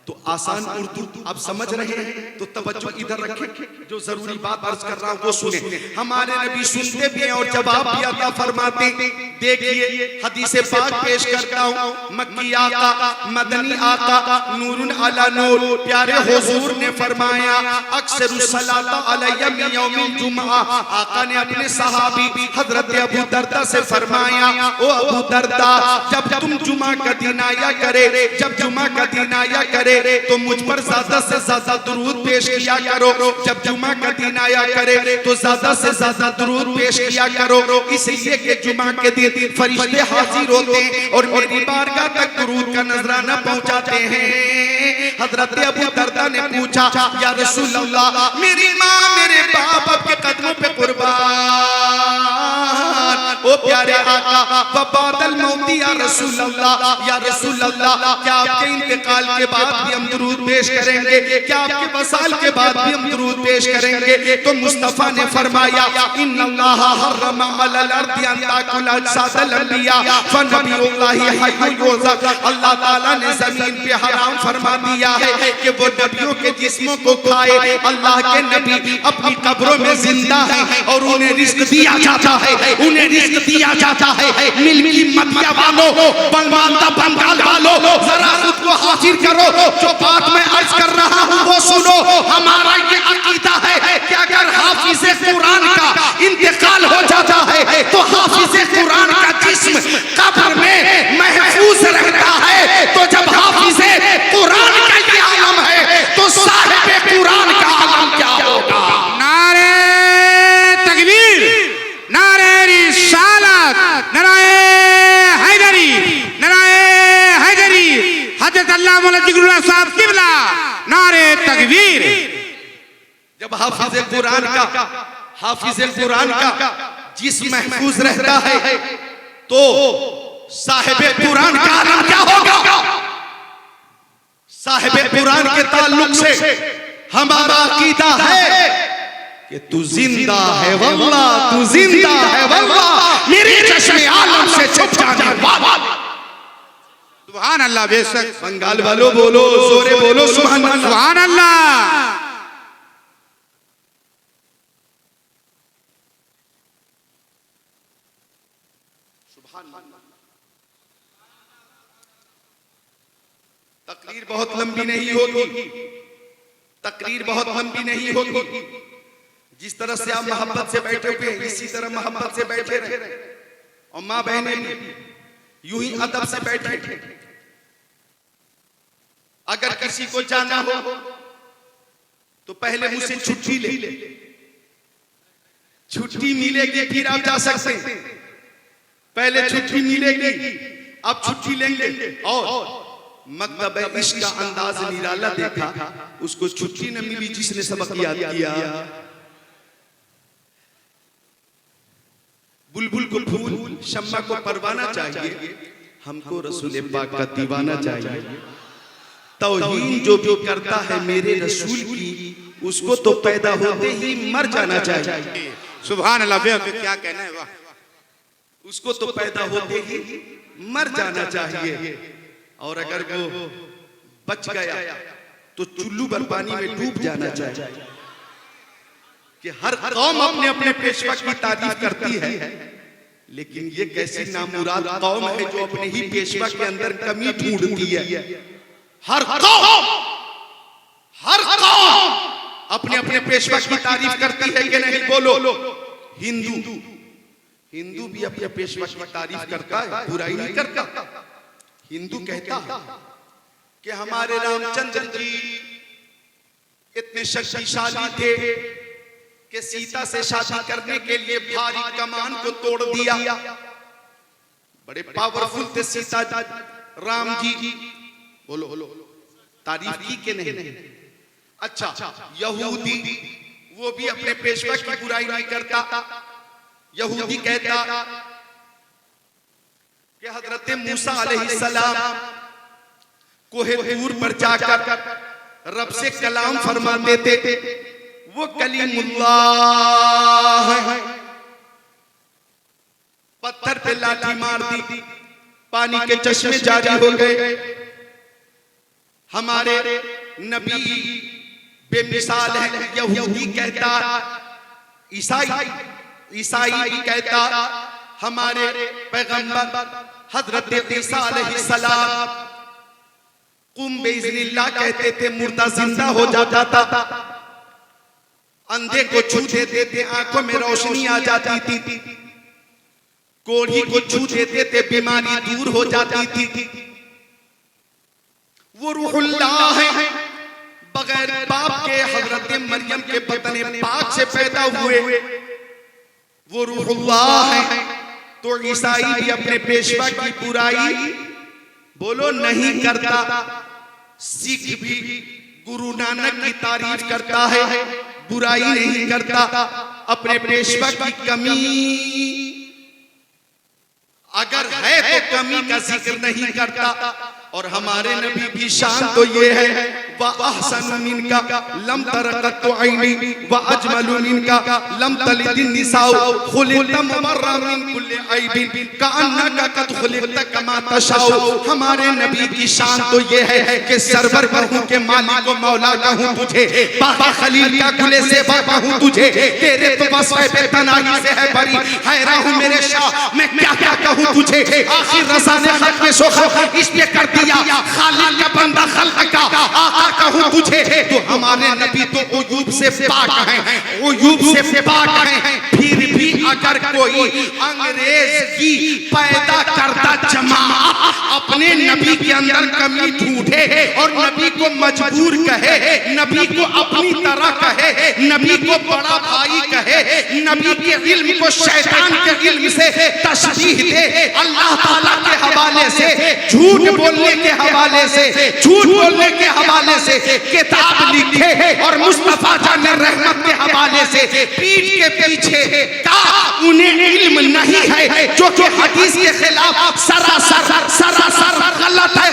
S1: तो आसान उर्दू आप समझ रहे हैं तो तवज्जो इधर रखें, जो जरूरी बात अर्ज कर रहा हूं वो सुने। हमारे नबी सुनते भी हैं और जवाब भी अता फरमाते। देखिए हदीस पाक पेश करता हूं। मक्की आका, मदनी आका, नूरुन अला नूर, प्यारे हुजूर ने फरमाया अक्सरुस सलाता अलैया मिन यौमिल जुमा। आका ने अपने सहाबी हजरत अबू दरदा से फरमाया, ओ अबू दरदा, जब तुम जुमा का दिन आया करे, जब जुमा का दिन आया करे तो मुझ पर ज्यादा से ज्यादा दुरूद पेश किया करो। जब जुमा का दिन आया करे तो ज्यादा से ज्यादा दुरूद पेश किया करो, इसलिए कि जुमा के दिन फरिश्ते हाजिर होते हैं और मेरी बारगाह तक दुरूद का नजराना पहुंचाते हैं। हजरत अबू दरदा ने पूछा, या रसूल अल्लाह, मेरी माँ मेरे बाप आपके कदमों पे कुर्बान, ओ प्यारे आका, वबादल मौती या रसूल अल्लाह, या रसूल अल्लाह, क्या आपके इंतकाल के बाद भी हम दुरूद पेश करेंगे? क्या आपके वसाल के बाद भी हम दुरूद पेश करेंगे? तो मुस्तफा ने फरमाया, इन्नल्लाह हर्रमा अलल अर्दी अन ताकुल अजसादल अंबिया फनबियुल्लाहि हय्युन युरज़क़। अल्लाह ताला ने जमीन पे हराम फरमा दिया है कि वो नबियों के जिस्मों को खाए। अल्लाह के नबी अपनी कब्रों में जिंदा है और उन्हें रिज़्क दिया जाता है, उन्हें रिज़्क दिया जाता है। मिल्की मदिया वालों, बंगाल वालों, जरा खुद को हाजिर करो। जो बात मैं अर्ज कर रहा हूँ वो सुनो। हमारा ये अकीदा है कि अगर हाफिज़े कुरान का इंतकाल हो जाता है तो हाफिज़े कुरान का जिस्म कब्र में महफूज रहता है। तो जब हाफिज़े कुरान का ये आलम है तो साहिबे कुरान का आलम क्या होगा?
S3: नारे तकबीर, नारे रिसालत, नारे हैदरी, नारे हैदरी, हजरत अल्लामा जिक्रुल्लाह साहब किबला, नारे तकबीर।
S1: जब हाफिज़े कुरान का जिस्म महफूज रहता है तो साहिबे कुरान का आलम क्या होगा? साहिबे कुरान के ताल्लुक से हमारा अकीदा है कि तू जिंदा है वल्लाह, तू जिंदा है वल्लाह, मेरे चश्मे आलम से छुप जाने वाला।
S3: सुभान अल्लाह। बेशक
S1: बंगाल वालों बोलो, जोरे बोलो सुभान अल्लाह,
S3: सुभान अल्लाह।
S1: तकरीर बहुत लंबी नहीं होगी, तकरीर बहुत लंबी नहीं होगी। जिस तरह से आप मोहब्बत से बैठे हुए हैं इसी तरह मोहब्बत से बैठे रहे, और माँ बहनें भी यूं ही अदब से बैठे। अगर किसी को जाना हो तो पहले मुझसे छुट्टी ले, छुट्टी मिलेगी फिर आप जा सकते हैं। पहले छुट्टी मिलेगी, आप छुट्टी लेंगे। और मकतब इश्क का अंदाज निराला देखा, उसको छुट्टी न मिली जिसने सबक याद किया। बुलबुल को फूल, शम्मा को परवाना चाहिए, हमको रसूल पाक का दीवाना चाहिए। तौहीन जो भी करता है मेरे रसूल की, उसको तो पैदा होते ही मर जाना चाहिए।
S3: सुभान अल्लाह। क्या कहना है, वाह।
S1: उसको तो पैदा होते ही मर जाना चाहिए, और अगर वो बच गया तो चुल्लू भर पानी में डूब जाना चाहिए। कि हर कौम अपने अपने पेशवा की तारीफ करती है, लेकिन ये कैसी नामुराद कौम है जो अपने ही पेशवा के अंदर कमी ढूंढती है। हर कौम अपने अपने पेशवा की तारीफ करती है कि नहीं? बोलो। हिंदू भी अपने पेशवा की तारीफ करता है, बुराई नहीं करता। हिंदू कहता है कि हमारे रामचंद्र जी इतने शक्तिशाली थे कि सीता से शादी करने के लिए भारी कमान को तोड़ दिया। बड़े पावरफुल थे सीता राम जी। बोलो, तारीफ की कि नहीं? अच्छा, यहूदी वो भी अपने पेशवा की बुराई नहीं करता। यहूदी कहता कि हजरत मूसा अलैहिस्सलाम कोहे तूर पर जाकर रब से कलाम फरमाते थे, वो कलीमुल्लाह है। पत्थर पे लाठी मार दी, पानी के चश्मे जारी हो गए। हमारे नबी बेमिसाल है। यहूदी कहता, ईसाई भी कहता, हमारे पैगंबर हजरत ईसा अलैहिस्सलाम कुम बिइज़्निल्लाह कहते थे, मुर्दा जिंदा हो जाता था, अंधे को छू देते थे, आंखों में रोशनी आ जाती थी, कोढ़ी को छू देते थे, बीमारी दूर हो जाती थी। वो रूहुल्लाह है, बगैर बाप के हजरत मरियम के बतन पाक से पैदा हुए, वो रूहुल्लाह है। तो ईसाई भी अपने पेशवा की बुराई बोलो नहीं करता, सिख भी गुरु नानक की तारीफ करता है, बुराई नहीं करता, अपने पेशवा की कमी अगर है तो कमी का जिक्र नहीं करता। और हमारे नबी की शान तो ये है, व अहसनु मिनका लम तरक़त ऐनी व अजमलु मिनका लम तलिदिन निसाउ खुलिक़त मुबर्रअ मिन कुल्लि ऐबिन कअन्नका क़द खुलिक़त कमा तशाउ। हमारे नबी की शान तो ये है कि सरवर कहूं के मालिक व मौला कहूं तुझे, बाबा खलील का गुले से कहूं तुझे, तेरे तो वस्फ़ बेतनाई से है भरी, हैरान हूं मेरे शाह मैं क्या क्या कहूं तुझे। आखिर रज़ा ने खत में सोखा इस पे कर दिया, खालिक का बंदा खल्क़ का आका कहूं तुझे। तो हमारे नबी तो उयूब से पाक हैं, उयूब से पाक हैं। फिर भी अगर कोई अंग्रेज की पैदा करता जमात अपने नबी के अंदर कमी ढूंढे और नबी को मजबूर कहे, नबी को अपनी तरह कहे, नबी को बड़ा भाई कहे, नबी के इल्म को शैतान के इल्म से तशबीह दे, अल्लाह ताला के हवाले से, झूठ बोलने के हवाले से, झूठ बोलने के हवाले से किताब लिखे और मुस्तफा जान रहमत के हवाले से पीठ के पीछे का उन्हें इल्म नहीं है, जो कि हदीस के खिलाफ सरासर गलत है।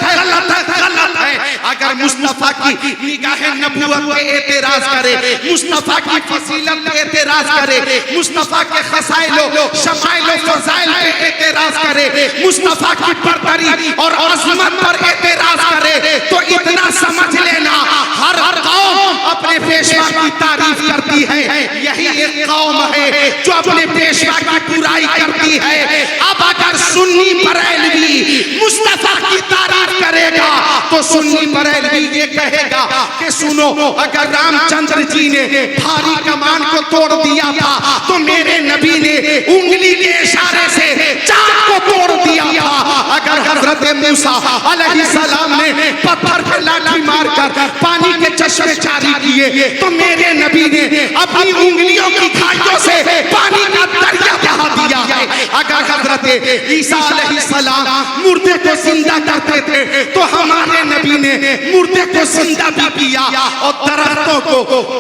S1: अगर मुस्तफा की निगाह नबूवत पे एतराज करे, मुस्तफा की फजीलत पे एतराज करे, मुस्तफा के खसाइलो शमाइलो फजाइल पे एतराज करे, मुस्तफा की बरतरी और अज़मत पर एतराज करे, तो इतना समझ लेना हर कौम अपने पेशवा की तारीफ करती है। यही एक कौम है जो अपने पेशवा की बुराई करती है। अब अगर सुन्नी बरेलवी मुस्तफा की तारीफ करेगा तो सुन्नी बरेलवी ये कहेगा कि सुनो, अगर रामचंद्र जी ने भारी कमान को तोड़ दिया था तो मेरे नबी ने उंगली के इशारे से चांद को तोड़ दिया था। अगर हजरत मूसा अलैहिस्सलाम ने पत्थर पर लाठी मारकर पानी के चश्मे जारी किए तो मेरे नबी ने अपनी उंगलियों की खाइयों से पानी का दरिया बहा दिया है। अगर हजरत ईसा अलैहिस्सलाम मुर्दे को जिंदा करते थे तो हमारे नबी ने मुर्दे को जिंदा भी किया और दरख्तों को,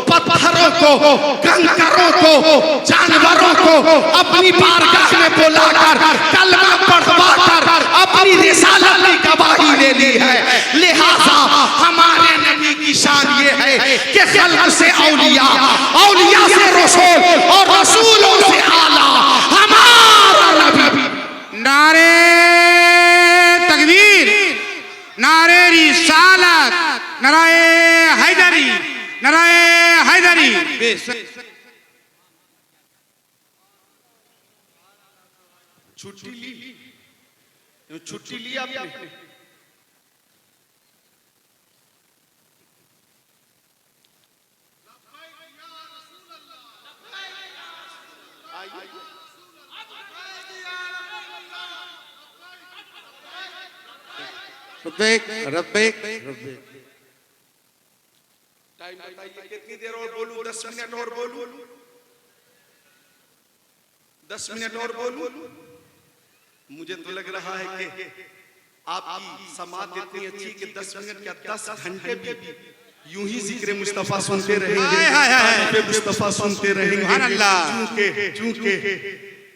S1: पत्थरों को, कंकरों को, जानवरों को अपनी बारगाह में बुलाकर कलमा पढ़वाकर अपनी रिसालत की गवाही ले ली है। लिहाजा हमारे नबी की शान ये है कि खल्क़ से औलिया, औलिया से रसूल और रसूलों से आला हमारा नबी।
S3: नारे तकबीर, नारे रिसालत, नारे हैदरी, नारे हैदरी।
S1: छुट्टी ली आपने? टाइम बताइए कितनी देर और बोलूं? 10 मिनट और बोलूं? 10 मिनट और बोलूं? मुझे तो लग रहा है कि आपकी समात इतनी अच्छी कि 10 मिनट क्या 10 घंटे भी यूं ही जिक्र मुस्तफा सुनते रहेंगे, मुस्तफा सुनते रहेंगे। चूंकि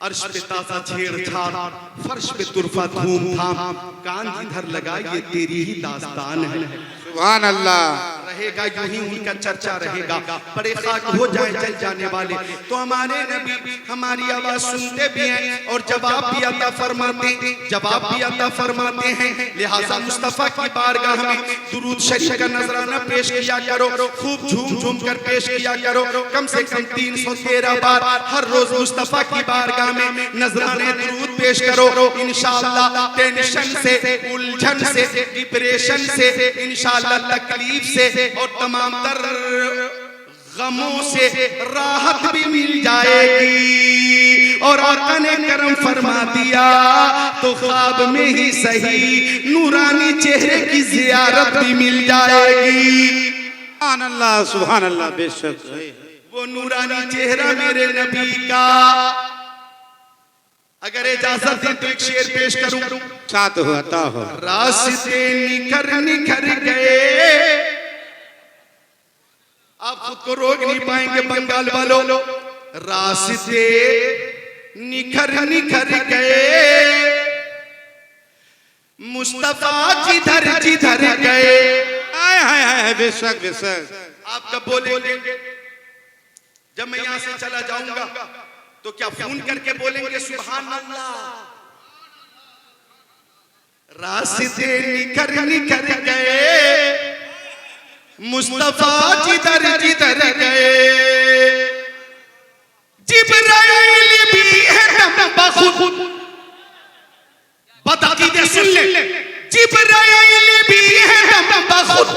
S1: अर्श पे ताज़ा छेड़छाड़, फर्श पे तुरफा धूम धाम, कान जिधर लगाए ये तेरी ही दास्तान है।
S3: सुभान अल्लाह।
S1: रहेगा, यूं ही उनका चर्चा रहेगा, बड़े खाक हो जाए जल जाने वाले। तो हमारे नबी हमारी आवाज सुनते भी हैं और जवाब भी अता फरमाते हैं। लिहाजा मुस्तफा की बारगाह में दुरूद शरीफ का नजराना पेश किया करो, खूब झूम झूम कर पेश किया करो, कम से कम 313 बार हर रोज मुस्तफा की बारगाह में नजराने दुरूद पेश करो। इंशाअल्लाह टेंशन से, उलझन से, डिप्रेशन से, इंशाअल्लाह तकलीफ से और तमाम तर गमों से राहत भी मिल जाएगी। और आका ने करम फरमा दिया तो ख्वाब में ही सही नूरानी चेहरे की जियारत भी मिल जाएगी।
S3: सुभान अल्लाह, सुभान अल्लाह। बेशक
S1: वो नूरानी चेहरा मेरे नबी का। अगर इजाजत दें तो एक शेर पेश करूं।
S3: साथ हो अता हो।
S1: रास्ते निखर निखर गए, आप खुद को रोक नहीं पाएंगे बंगाल वालों। रास्ते निखर निखर गए, मुस्तफा जिधर जिधर गए।
S3: हाय हाय हाय, बेशक बेशक।
S1: आप कब बोलेंगे? जब मैं यहां से चला जाऊंगा तो क्या फोन करके बोलेंगे सुभान अल्लाह? रास्ते निखर निखर गए, मुस्तफा जिधर जिधर गए। जिब्राइल भी है दम बखुद, बदअकीदे सुन ले। जिब्राइल भी है दम बखुद,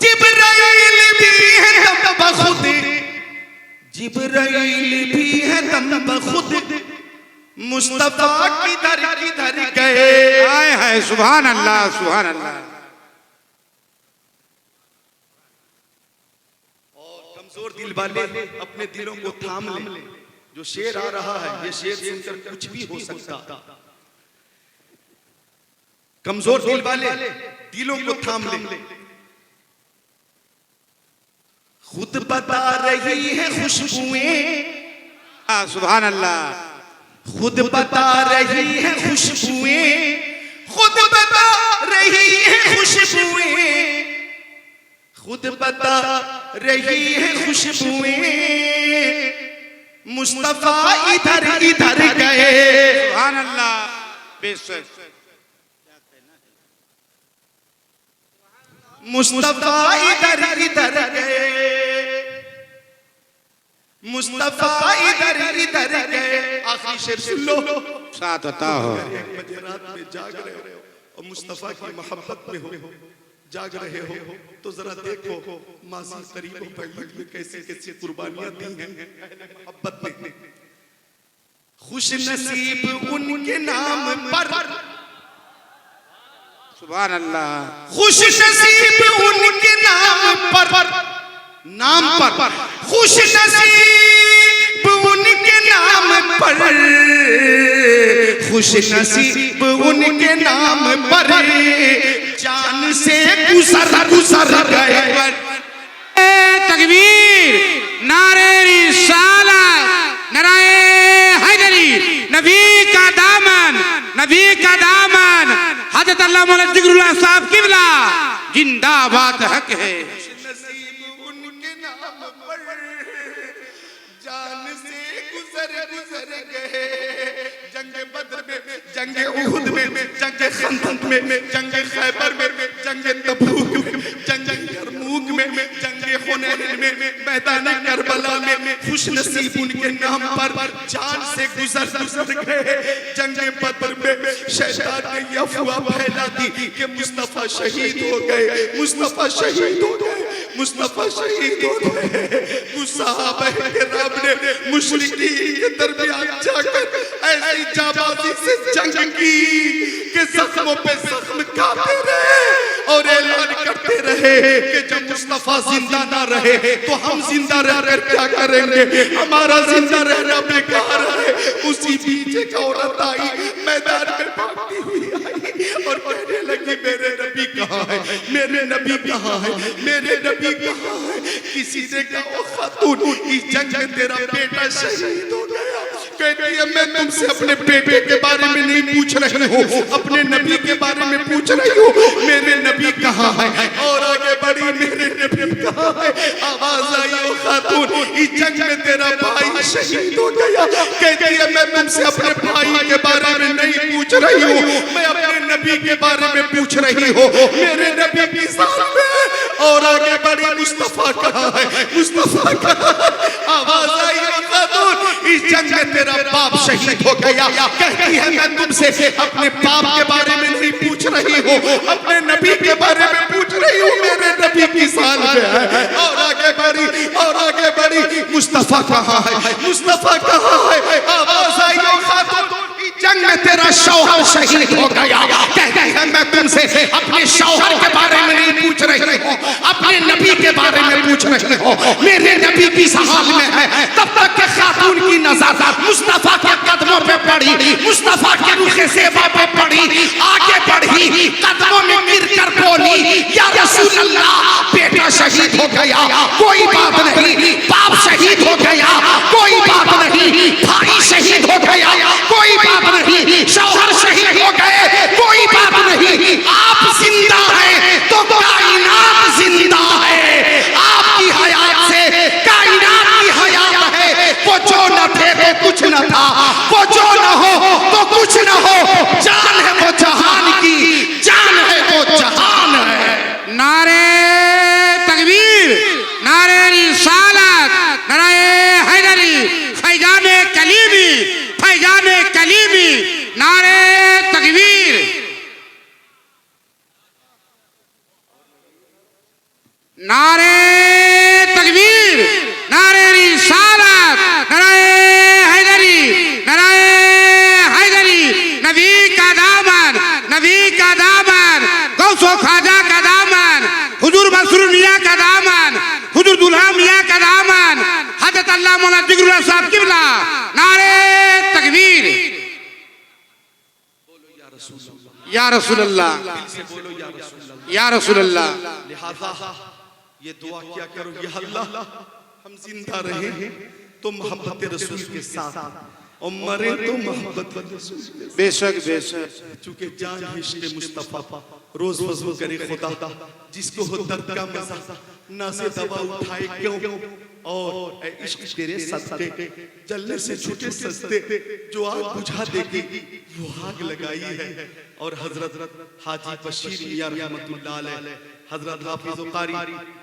S1: जिब्राइल भी है दम बखुद, जिब्राइल भी है दम बखुद, मुस्तफा किधर किधर गए।
S3: हाय हाय, सुभान अल्लाह, सुभान अल्लाह।
S1: कमजोर दिल वाले अपने दिलों को थाम ले। जो शेर आ रहा है ये शेर सुनकर कुछ भी हो सकता। कमजोर दिल वाले दिलों को थाम ले। खुद बता रही है खुशबुएं,
S3: सुभान अल्लाह।
S1: खुद बता रही है खुशबुएं, खुद बता रही है खुशबुएं, खुद बता रही है खुशबुएं, मुस्तफा इधर इधर गए।
S3: सुभान अल्लाह, बेशक।
S1: मुस्तफा इधर इधर गए, मुस्तफा इधर इधर गए। आखिरी शेर सुन लो।
S3: साथ अता हो।
S1: बजे रात में जाग रहे हो और मुस्तफा की मोहब्बत में हो, जाग रहे हो तो जरा देखो माजी करीबों पर कैसी कैसी कुर्बानियां दी हैं मोहब्बत में। खुश नसीब उनके नाम पर,
S3: सुभान अल्लाह।
S1: खुश नसीब उनके नाम पर, नाम पर खुश नसीब उनके नाम पर, खुश नसीब उनके नाम पर, जान से गुजर गुजर गए।
S3: तकबीर, नारे रिसालत, नारे हैदरी। नबी का दामन, नबी का दामन। हज़रत अल्लाह मौला जिगरुल्लाह साहब किबला जिंदाबाद हक है।
S1: नसीब उनके नाम पर, जान से गुजर गुजर गए। जंगे बद्र में, जंगे उहुद में, जंगे खंदक में, जंगे खैबर में, जंगे तबूक में, जंगे यरमूक में, जंगे हुनैन में, मैदान करबला में खुश नसीब उनके नाम पर जान से गुजर गुजर गए। जंगे बद्र में शैतान ने यह अफवाह फैला दी कि मुस्तफा शहीद हो गए, मुस्तफा शहीद हो गए, मुस्तफा शहीद हो गए। उस सहाबा किराम ने मुशरिकीन के दरमियान जाकर ऐसी जाबाजी से जंग की कि जख्मों पे जख्म खाते रहे और ऐलान करते रहे कि जब मुस्तफा जिंदा ना रहे तो हम जिंदा रहकर क्या करेंगे, हमारा जिंदा रहना बेकार है। उसी बीच एक औरत आई, मैदान में भागती हुई आई और कहने लगी मेरे नबी कहाँ है, मेरे नबी कहाँ है, मेरे नबी कहाँ है। किसी ने कहा खातून इस जंग में तेरा बेटा शहीद हो गया, कहती है मैं तुमसे अपने बेटे के बारे में नहीं पूछ रही हूँ, अपने नबी के बारे में पूछ रही हूँ। मेरे नबी कहाँ है? और आगे बढ़ी, मेरे नबी कहाँ है? आवाज आई, ओ खातून, इस जंग में तेरा भाई शहीद हो गया। कहती है मैं तुमसे अपने भाई के बारे में नहीं पूछ रही हूँ, मैं अपने नबी के बारे में पूछ रही हूँ। मेरे नबी की शान में। और आगे बढ़ी, मुस्तफा कहाँ है? मुस्तफा कहाँ है? आवाज आई, ओ खातून, इस जंग में तेरा बाप शहीद हो गया। कहती है मैं तुमसे अपने बाप के बारे में नहीं पूछ रही हूँ, अपने नबी के बारे में पूछ रही हूँ। मेरे नबी की शान में है। और आगे बढ़ी, और आगे बढ़ी, मुस्तफा कहाँ है? मुस्तफा कहाँ है? आवाज आई, ओ खातून, जंग में तेरा शौहर शहीद हो गया। कहती है मैं तुमसे अपने शौहर के बारे में नहीं पूछ रही हूँ, अपने नबी के बारे में पूछ रही हूँ। मेरे नबी की शान में है। तब तक के खातून की नजर मुस्तफा के कदमों पे पड़ी, मुस्तफा के रुखे सेवा पे पड़ी, आगे बढ़ी, कदमों में गिरकर बोली, या रसूल अल्लाह, बेटा शहीद हो गया, कोई बात नहीं। बाप शहीद हो गया, कोई बात नहीं। भाई शहीद हो गया, कोई बात नहीं। शौहर शहीद हो गए, कोई बात नहीं। आप जिंदा हैं तो कायनात जिंदा है। आपकी हयात से कायनात की हयात है। वो जो न थे तो कुछ न था, वो जो न हो तो कुछ न हो। जान है वो जहान की, जान है वो जहान है।
S3: नारे तकबीर, नारे रिसालत, नारे हैदरी, फैजाने कलीमी, फैजाने कलीमी, नारे तकबीर। नारे तकबीर, नारे रिसालत, नारे हैदरी, नारे हैदरी। नबी का दामन, नबी का दामन, गौसो खाजा का दामन, हुजूर मसरूर मियाँ का दामन, हुजूर दुल्हा मियाँ का दामन, हजरत अल्लाह मौलाना जिगरुल्लाह साहब किबला। नारे तकबीर। या रसूल अल्लाह, या रसूल अल्लाह।
S1: लिहाजा ये दुआ क्या करो, या अल्लाह हम जिंदा रहे तो मोहब्बत रसूल के साथ और मरे तो मोहब्बत रसूल के साथ।
S3: बेशक बेशक।
S1: चूंकि जान है इश्क़ मुस्तफा, रोज वज़ू करे खुदा, जिसको हो दर्द का मजा, ना से दवा उठाए क्यों। और ऐ इश्क़ तेरे सदक़े जलने से छूटे सस्ते, जो आग बुझा देगी वो आग लगाई है। और हजरत हाजी बशीर मियां रहमतुल्लाह अलैह, हजरत हाफिज़ कारी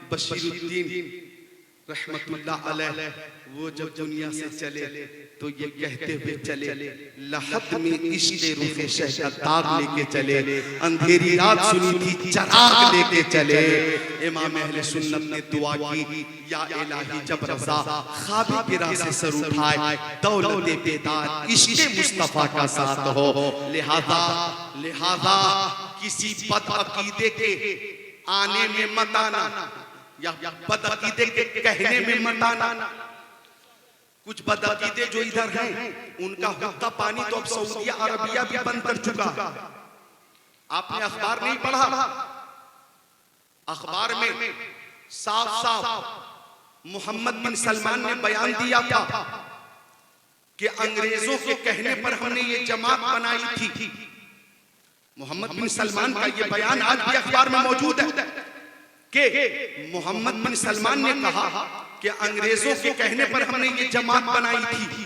S1: बशीरुद्दीन रहमतुल्लाह अलैह, वो जब दुनिया से चले तो ये कहते हुए चले, लहद में इश्क़ रुखे शह का दाग लेके चले, अंधेरी रात सुनी थी चराग लेके चले। इमाम अहले सुन्नत ने दुआ की, या इलाही जब रज़ा ख्वाब गिरा से सर उठाए, दौलत बेदार इश्क़ मुस्तफ़ा का साथ हो। लिहाजा किसी बद अक़ीदे के आने में मत आना, या बद अक़ीदे के कहने में मत आना। कुछ बदअकीदे जो इधर हैं उनका हुक्का पानी तो अब सऊदी अरबिया भी बंद कर चुका। आपने अखबार नहीं पढ़ा? अखबार में साफ साफ मोहम्मद बिन सलमान ने बयान दिया था कि अंग्रेजों के कहने पर हमने ये जमात बनाई थी। मोहम्मद बिन सलमान का ये बयान आज भी अखबार में मौजूद है कि मोहम्मद बिन सलमान ने कहा कि अंग्रेजों के कहने पर हमने ये जमात बनाई थी,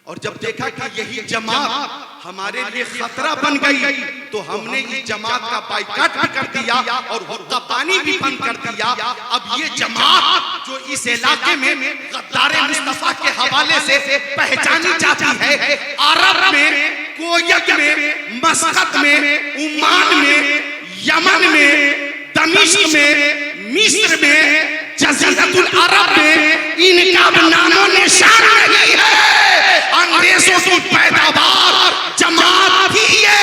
S1: और जब देखा कि यही जमात हमारे लिए खतरा बन गई तो हमने इस जमात का बाइकाट भी कर दिया और हुक्का पानी भी बंद कर दिया। अब ये जमात जो इस इलाके में गद्दार मुस्तफा के हवाले से पहचानी जाती है, अरब में, कोयत में, मस्कत में, उमान में, यमन में, दमिश्क में, मिस्र में, जज़ीरतुल अरब में इनका नामो निशान नहीं है। अंग्रेजों की पैदावार जमात ही ये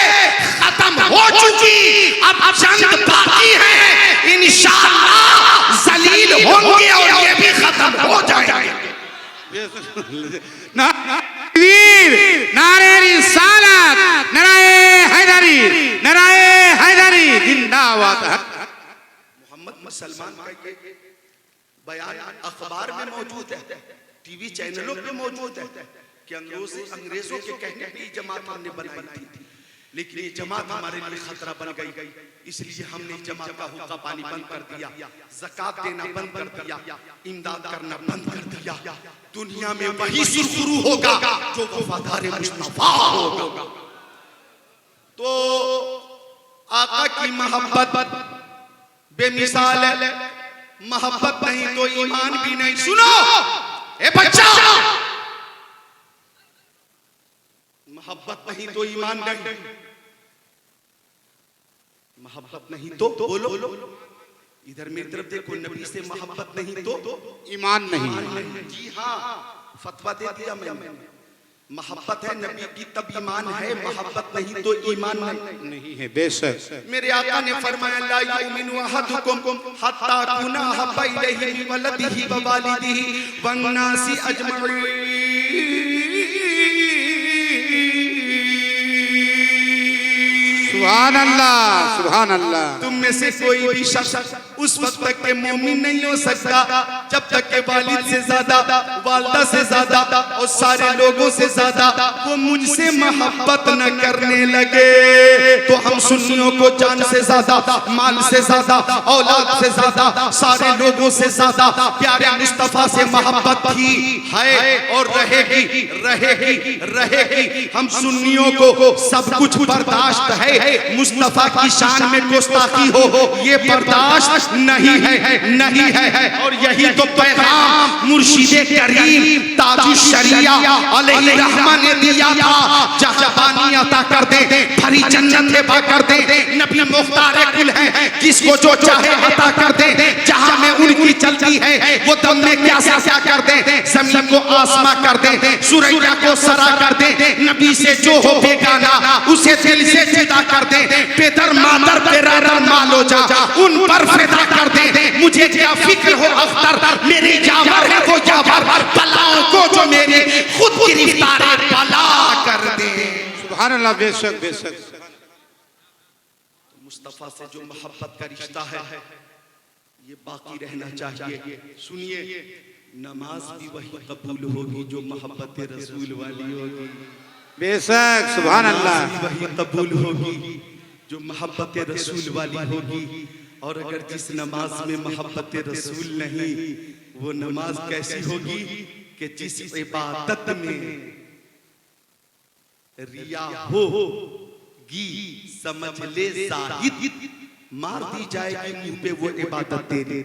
S1: खत्म हो चुकी, अब चंद बाकी हैं, इंशाअल्लाह जलील होंगे और ये भी खत्म हो जाएंगे।
S3: नारे रिसालत, नारे हैदरी, नारे हैदरी जिंदाबाद।
S1: मोहम्मद सलमान का ये बयान अखबार में मौजूद है, टीवी चैनलों पे मौजूद है कि अंग्रेजों के कहने पे ये जमात हमने बनाई थी, लेकिन ये जमात हमारे लिए खतरा बन गई, इसलिए हमने जमात का हुक्का पानी बंद कर दिया, ज़कात देना बंद कर दिया, इमदाद करना बंद कर दिया। दुनिया में वही सुरखुरू होगा जो वफादार मुस्तफा होगा। तो आका की मोहब्बत बेमिसाल है, मोहब्बत नहीं तो ईमान भी नहीं। सुनो ए बच्चा, मोहब्बत नहीं तो ईमान नहीं, मोहब्बत नहीं तो बोलो, इधर मेरी तरफ देखो, नबी से मोहब्बत नहीं तो
S3: ईमान नहीं।
S1: जी हाँ, फतवा दे दिया मैंने। मोहब्बत है नबी की तब ईमान है, मोहब्बत नहीं तो ईमान
S3: नहीं है। बेशक
S1: मेरे आका ने फरमाया ला युमिनु अहदुकुम हत्ता कुना हब्बा इलैहि मिन वलदिही व वालिदिही वन नासी अजमईन।
S3: सुभान अल्लाह, सुभान अल्लाह।
S1: तुम में से कोई भी शख्स उस वक्त तक के मोमिन नहीं हो सकता जब तक के वालिद से ज्यादा, वालदा से ज्यादा और सारे लोगों से ज्यादा वो मुझसे मोहब्बत न करने लगे। तो हम सुन्नियों को जान से ज्यादा, माल से ज्यादा, औलाद से ज्यादा, सारे लोगों से ज्यादा प्यारे मुस्तफा से मोहब्बत थी, है और रहेगी, रहेगी, रहेगी। हम सुन्नियों को सब कुछ बर्दाश्त है, मुस्तफा की शान में गुस्ताखी हो ये बर्दाश्त नहीं है, नहीं है। और यही तो पैगाम मुर्शिदे करीम ताजुश शरिया अलैहि रहमान ने दिया था, जहां पानी अता कर दे, भरी जन्नत हिबा कर दे, नबी मुख्तार कुल है, किसको जो चाहे अता कर दे, जहां में उनकी चलती है वो दम में क्या क्या कर दे, जमीन को आसमां कर दे, सुरैया को सरा कर दे, नबी से जो हो बेगाना उसे दिल से जुदा कर दे, पेदर मादर बेरादर मालो जा उन पर फिदा कर दे। मुझे क्या फिक्र हो अख्तर, मेरे जावर है वो जावर, बलाओं को जो मेरे खुद गिरफ्तार बला कर दे।
S3: सुभान अल्लाह। बेशक बेशक।
S1: मुस्तफा से जो मोहब्बत का रिश्ता है ये बाकी रहना चाहिए। सुनिए, नमाज भी वही कबूल होगी जो मोहब्बत रसूल वाली होगी।
S3: बेशक, सुभान अल्लाह।
S1: वही कबूल होगी जो मोहब्बत रसूल वाली होगी। और अगर जिस नमाज में मोहब्बत रसूल नहीं, वो नमाज कैसी होगी कि जिस इबादत में रिया होगी, समझ ले जाहिद, मार दी जाएगी मुंह पे वो इबादत तेरी,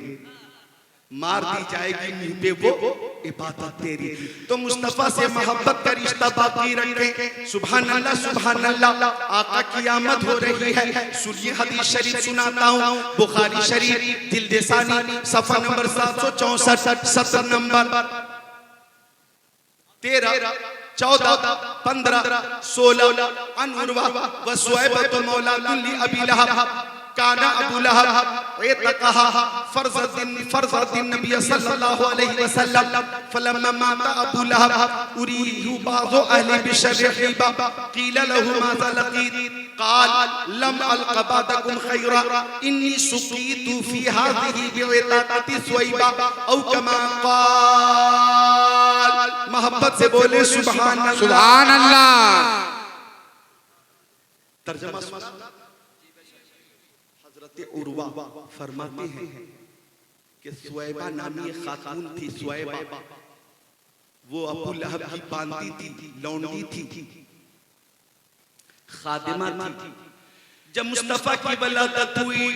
S1: मार दी जाएगी मुंह पे वो इबादत तेरी। तो मुस्तफा से मोहब्बत का रिश्ता बाकी रखें। सुभान अल्लाह, सुभान अल्लाह। आका की आमद हो रही है। सुनिए हदीस शरीफ सुनाता हूँ, बुखारी शरीफ जिल्द सानी सफा नंबर 764, सत्र नंबर 13, 14, 15, 16 अन उर्वा व सुहैबत मौला कुल्ली अबी लहब काना अबू लहब इतक़हा फरज़दिन नबी सल्लल्लाहु अलैहि वसल्लम फलम्मा माता अबू लहब उरीहु बाज़ु अहली बिशर्रिबा क़ील लहु माज़ा लक़ीत क़ाल लम अलक़ बअदकुम खैरा इन्नी सुक़ीतु फ़ी हाज़िही बिइताक़ति सुवैबा औ कमा क़ाल। मोहब्बत से बोले सुभान अल्लाह,
S3: सुभान अल्लाह।
S1: तर्जुमा हजरत उर्वा फरमाते हैं कि सुवैबा नामी एक खातून थी। सुवैबा वो अबू लहब की बांदी थी, लौंडी थी, खादिमा थी। जब मुस्तफा की वलादत हुई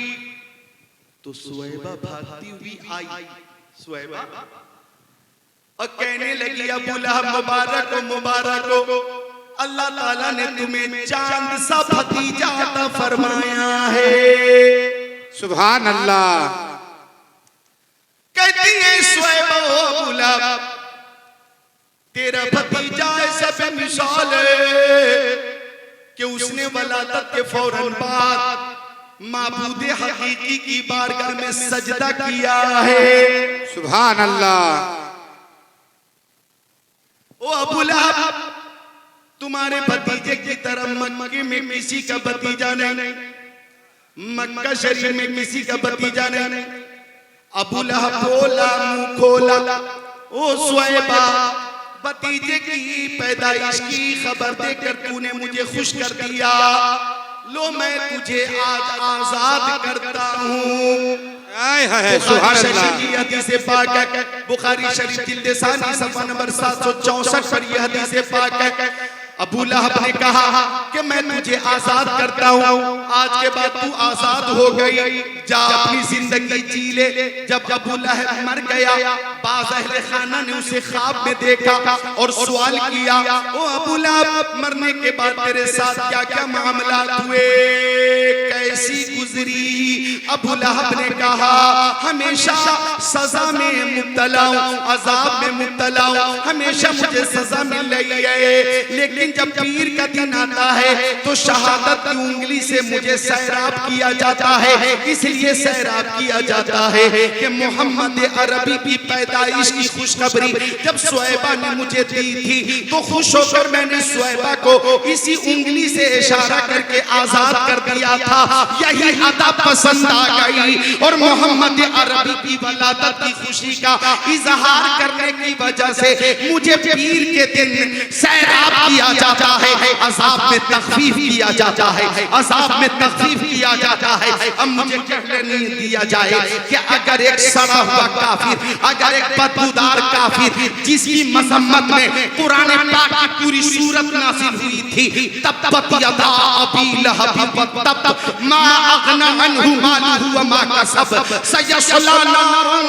S1: तो सुवैबा भागती हुई आई। सुवैबा और कहने लगी अबू लहब मुबारक हो, मुबारक हो, अल्लाह ताला ने तुम्हें चांद सा भतीजा अता फरमाया है।
S3: सुभान अल्लाह।
S1: कहती है सुहैबा ओ अबू लहब, तेरा भतीजा ऐसा बेमिसाल है कि उसने वलादत के फौरन बाद माबूदे हकीकी की बारगाह में सजदा किया है।
S3: सुभान अल्लाह।
S1: ओ अबू लहब, तुम्हारे भतीजे की तरह मक्के में किसी का भतीजा नहीं, मक्का शरीफ में किसी का भतीजा नहीं। अबू लहब बोला, मुंह खोला, ओ सुहैबा भतीजे की पैदाइश की खबर देकर तूने मुझे खुश कर दिया। लो मैं तुझे आज आजाद करता हूँ। बुखारी शरीफ की हदीस पाक है, बुखारी शरीफ जिल्द सानी सफ़ा नंबर 764 पर यह हदीस पाक है। अबू लहब ने कहा कि मैं तुझे आजाद करता हूँ, आज के बाद तू आजाद हो गई, जा अपनी जिंदगी जी ले। जब अबू लहब मर गया, बाज़ अहले खाना ने उसे ख्वाब में देखा और सवाल किया, ओ अबू लहब मरने के बाद तेरे साथ क्या क्या मामला हुए, कैसी गुजरी? अबू लहब ने कहा, हमेशा सजा में मुब्तला हूँ, अजाब में मुब्तला हूँ, हमेशा मुझे सजा मिल रही है, लेकिन जब पीर का दिन आता है तो शहादत की उंगली से मुझे सैराब किया जाता है। इसलिए सैराब किया जाता है कि मोहम्मद अरबी की पैदाइश की खुशखबरी जब शुएबा ने मुझे दी थी तो खुश होकर मैंने शुएबा को इसी उंगली से इशारा करके आजाद कर दिया था। यही अदा पसंद आ गई और मोहम्मद अरबी की वलादत की खुशी का इजहार करने की वजह से मुझे पीर के दिन सैराब किया जाता है, अज़ाब में तखफीफ किया जाता है, अज़ाब में तखफीफ किया जाता है। अब मुझे कहने नहीं दिया जाए कि अगर एक सड़ा हुआ काफिर, अगर एक बदबूदार काफिर जिसकी मजम्मत में कुरान पाक की पूरी सूरत नाज़िल हुई थी, तब्बत यदा अबी लहब वतब मा अगना अन्हु मालुहु व मा कसब सयस्ला नारन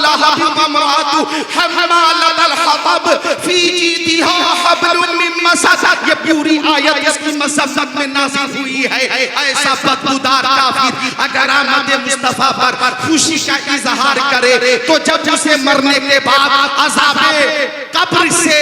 S1: लहब वमरातु हमालतल हतब फी जीदिहा हब्लुम मिन मसद। ये पूरी आयत इसकी मसम्मत में नाज़िल हुई है। ऐसा बदबूदार काफिर अगर आमद मुस्तफा पर खुशी का इजहार करे तो जब उसे मरने के बाद अज़ाबे कब्र से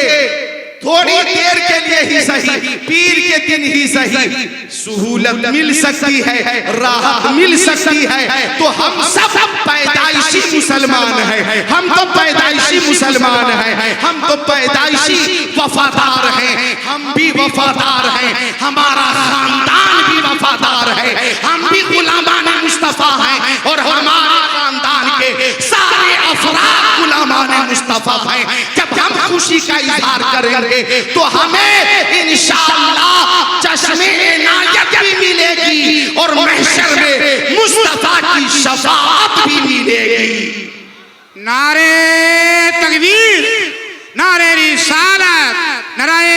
S1: थोड़ी देर के लिए ही सही, पीर के दिन ही सही सुहूलत मिल सकती है, राहत मिल सकती है, तो हम सब पैदाइशी मुसलमान हैं, हम तो पैदाइशी मुसलमान हैं, हम तो पैदाइशी वफादार हैं, हम भी वफादार हैं, हमारा खानदान भी वफादार है, हम भी गुलामान मुस्तफा हैं और हमारे खानदान के सारे अफराद गुलामान मुस्तफा हैं। जब हम खुशी का इजहार करेंगे तो हमें इंशाअल्लाह चश्मे इनायत भी मिलेगी और महशर में मुस्तफा की शफाअत भी मिलेगी।
S3: नारे तकबीर, नारे रिसालत, नारे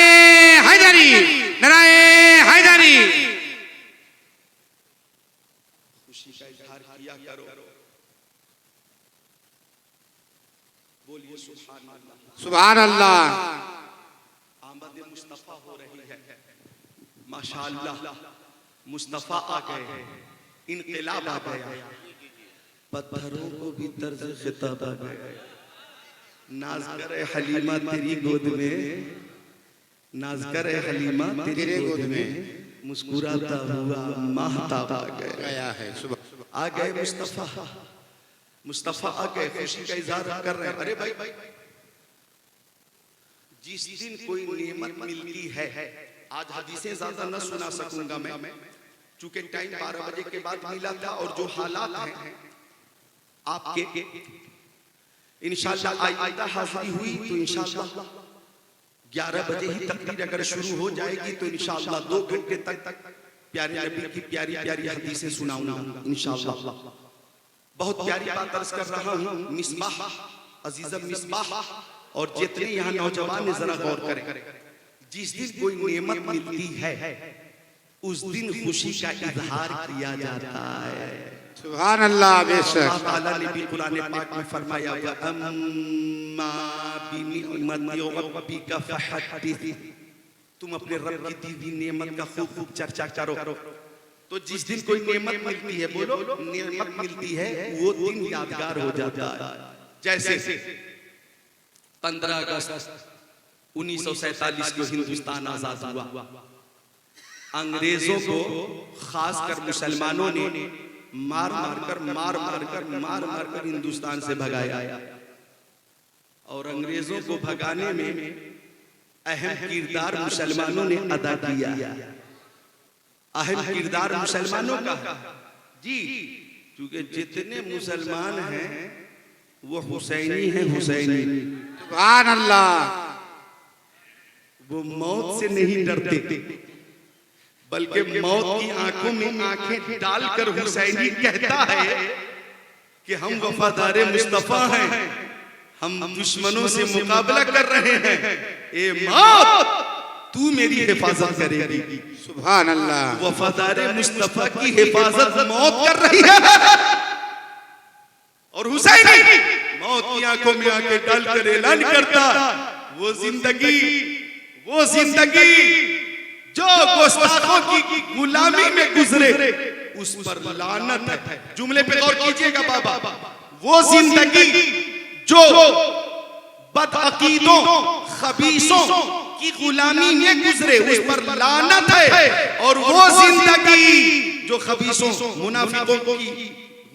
S3: हैदरी, नारे हैदरी।
S1: खुशी का इजहार किया करो, बोलिए सुभान अल्लाह।
S3: सुभान अल्लाह।
S1: मुस्तफा हो रही है, माशाअल्लाह मुस्तफा आ गए, इनकलाब आ गया, पत्थरों को भी तर्ज खिताब आ गया। नाज करे हलीमा तेरी गोद में, नाज करे हलीमा तेरी गोद में, मुस्कुराता हुआ महताब आ गया है। आ गए मुस्तफा, मुस्तफा आ गए, खुशी का इजहार कर रहे हैं। अरे भाई, जिस दिन कोई नेमत मिलती है, आज हदीसें ज्यादा न सुना सकूंगा मैं, चूंकि टाइम 12 बजे के बाद मिला था और जो हालात हैं आपके, इंशाअल्लाह आइंदा हाजिरी हुई तो इंशाअल्लाह 11 बजे ही तकरीर अगर शुरू हो जाएगी तो इंशाअल्लाह 2 घंटे तक प्यारे नबी की प्यारी प्यारी हदीसें सुनाऊंगा इंशाअल्लाह। बहुत प्यारी बात अर्ज कर रहा हूँ, मिसबाह अजीज़म मिसबाह और जितने यहाँ नौजवान ने जरा गौर करें, जिस दिन कोई नेमत मिलती है उस दिन खुशी का इजहार किया जाता है।
S3: सुभान अल्लाह। बेशक
S1: अल्लाह ताला ने भी कुरान पाक में फरमाया, अम्मा बिनिअमति रब्बिका फहद्दिस, तुम अपने रब की दी हुई नेमत का खूब खूब चर्चा करो। तो जिस दिन कोई नेमत मिलती है, बोलो नेमत मिलती है, वो दिन यादगार हो जाता है। जैसे 15 अगस्त 1947 को हिंदुस्तान आजाद हुआ, अंग्रेजों को खासकर मुसलमानों ने मार मार कर हिंदुस्तान से भगाया और अंग्रेजों को भगाने में अहम किरदार मुसलमानों ने अदा किया। अहम किरदार मुसलमानों का जी, क्योंकि जितने मुसलमान हैं वो हुसैनी हैं, हुसैनी।
S3: सुभान अल्लाह।
S1: वो मौत से नहीं डरते, बल्कि मौत की आंखों में आंखें डालकर हुसैनी कहता है कि हम वफादार मुस्तफा हैं, हम दुश्मनों से मुकाबला कर रहे हैं, ए मौत तू मेरी हिफाजत करेगी।
S3: सुभान अल्लाह।
S1: वफादार मुस्तफा की हिफाजत मौत कर रही है, और हुसैनी मौत की आंखों में आंखें डालकर ऐलान करता, वो जिंदगी जो गुस्ताखों की गुलामी में गुजरे उस पर लानत है। जुमले पे गौर कीजिएगा बाबा, वो जिंदगी जो बदअकीदों खबीसों की गुलामी में गुजरे उस पर लानत है, और वो जिंदगी जो खबीसों मुनाफिकों की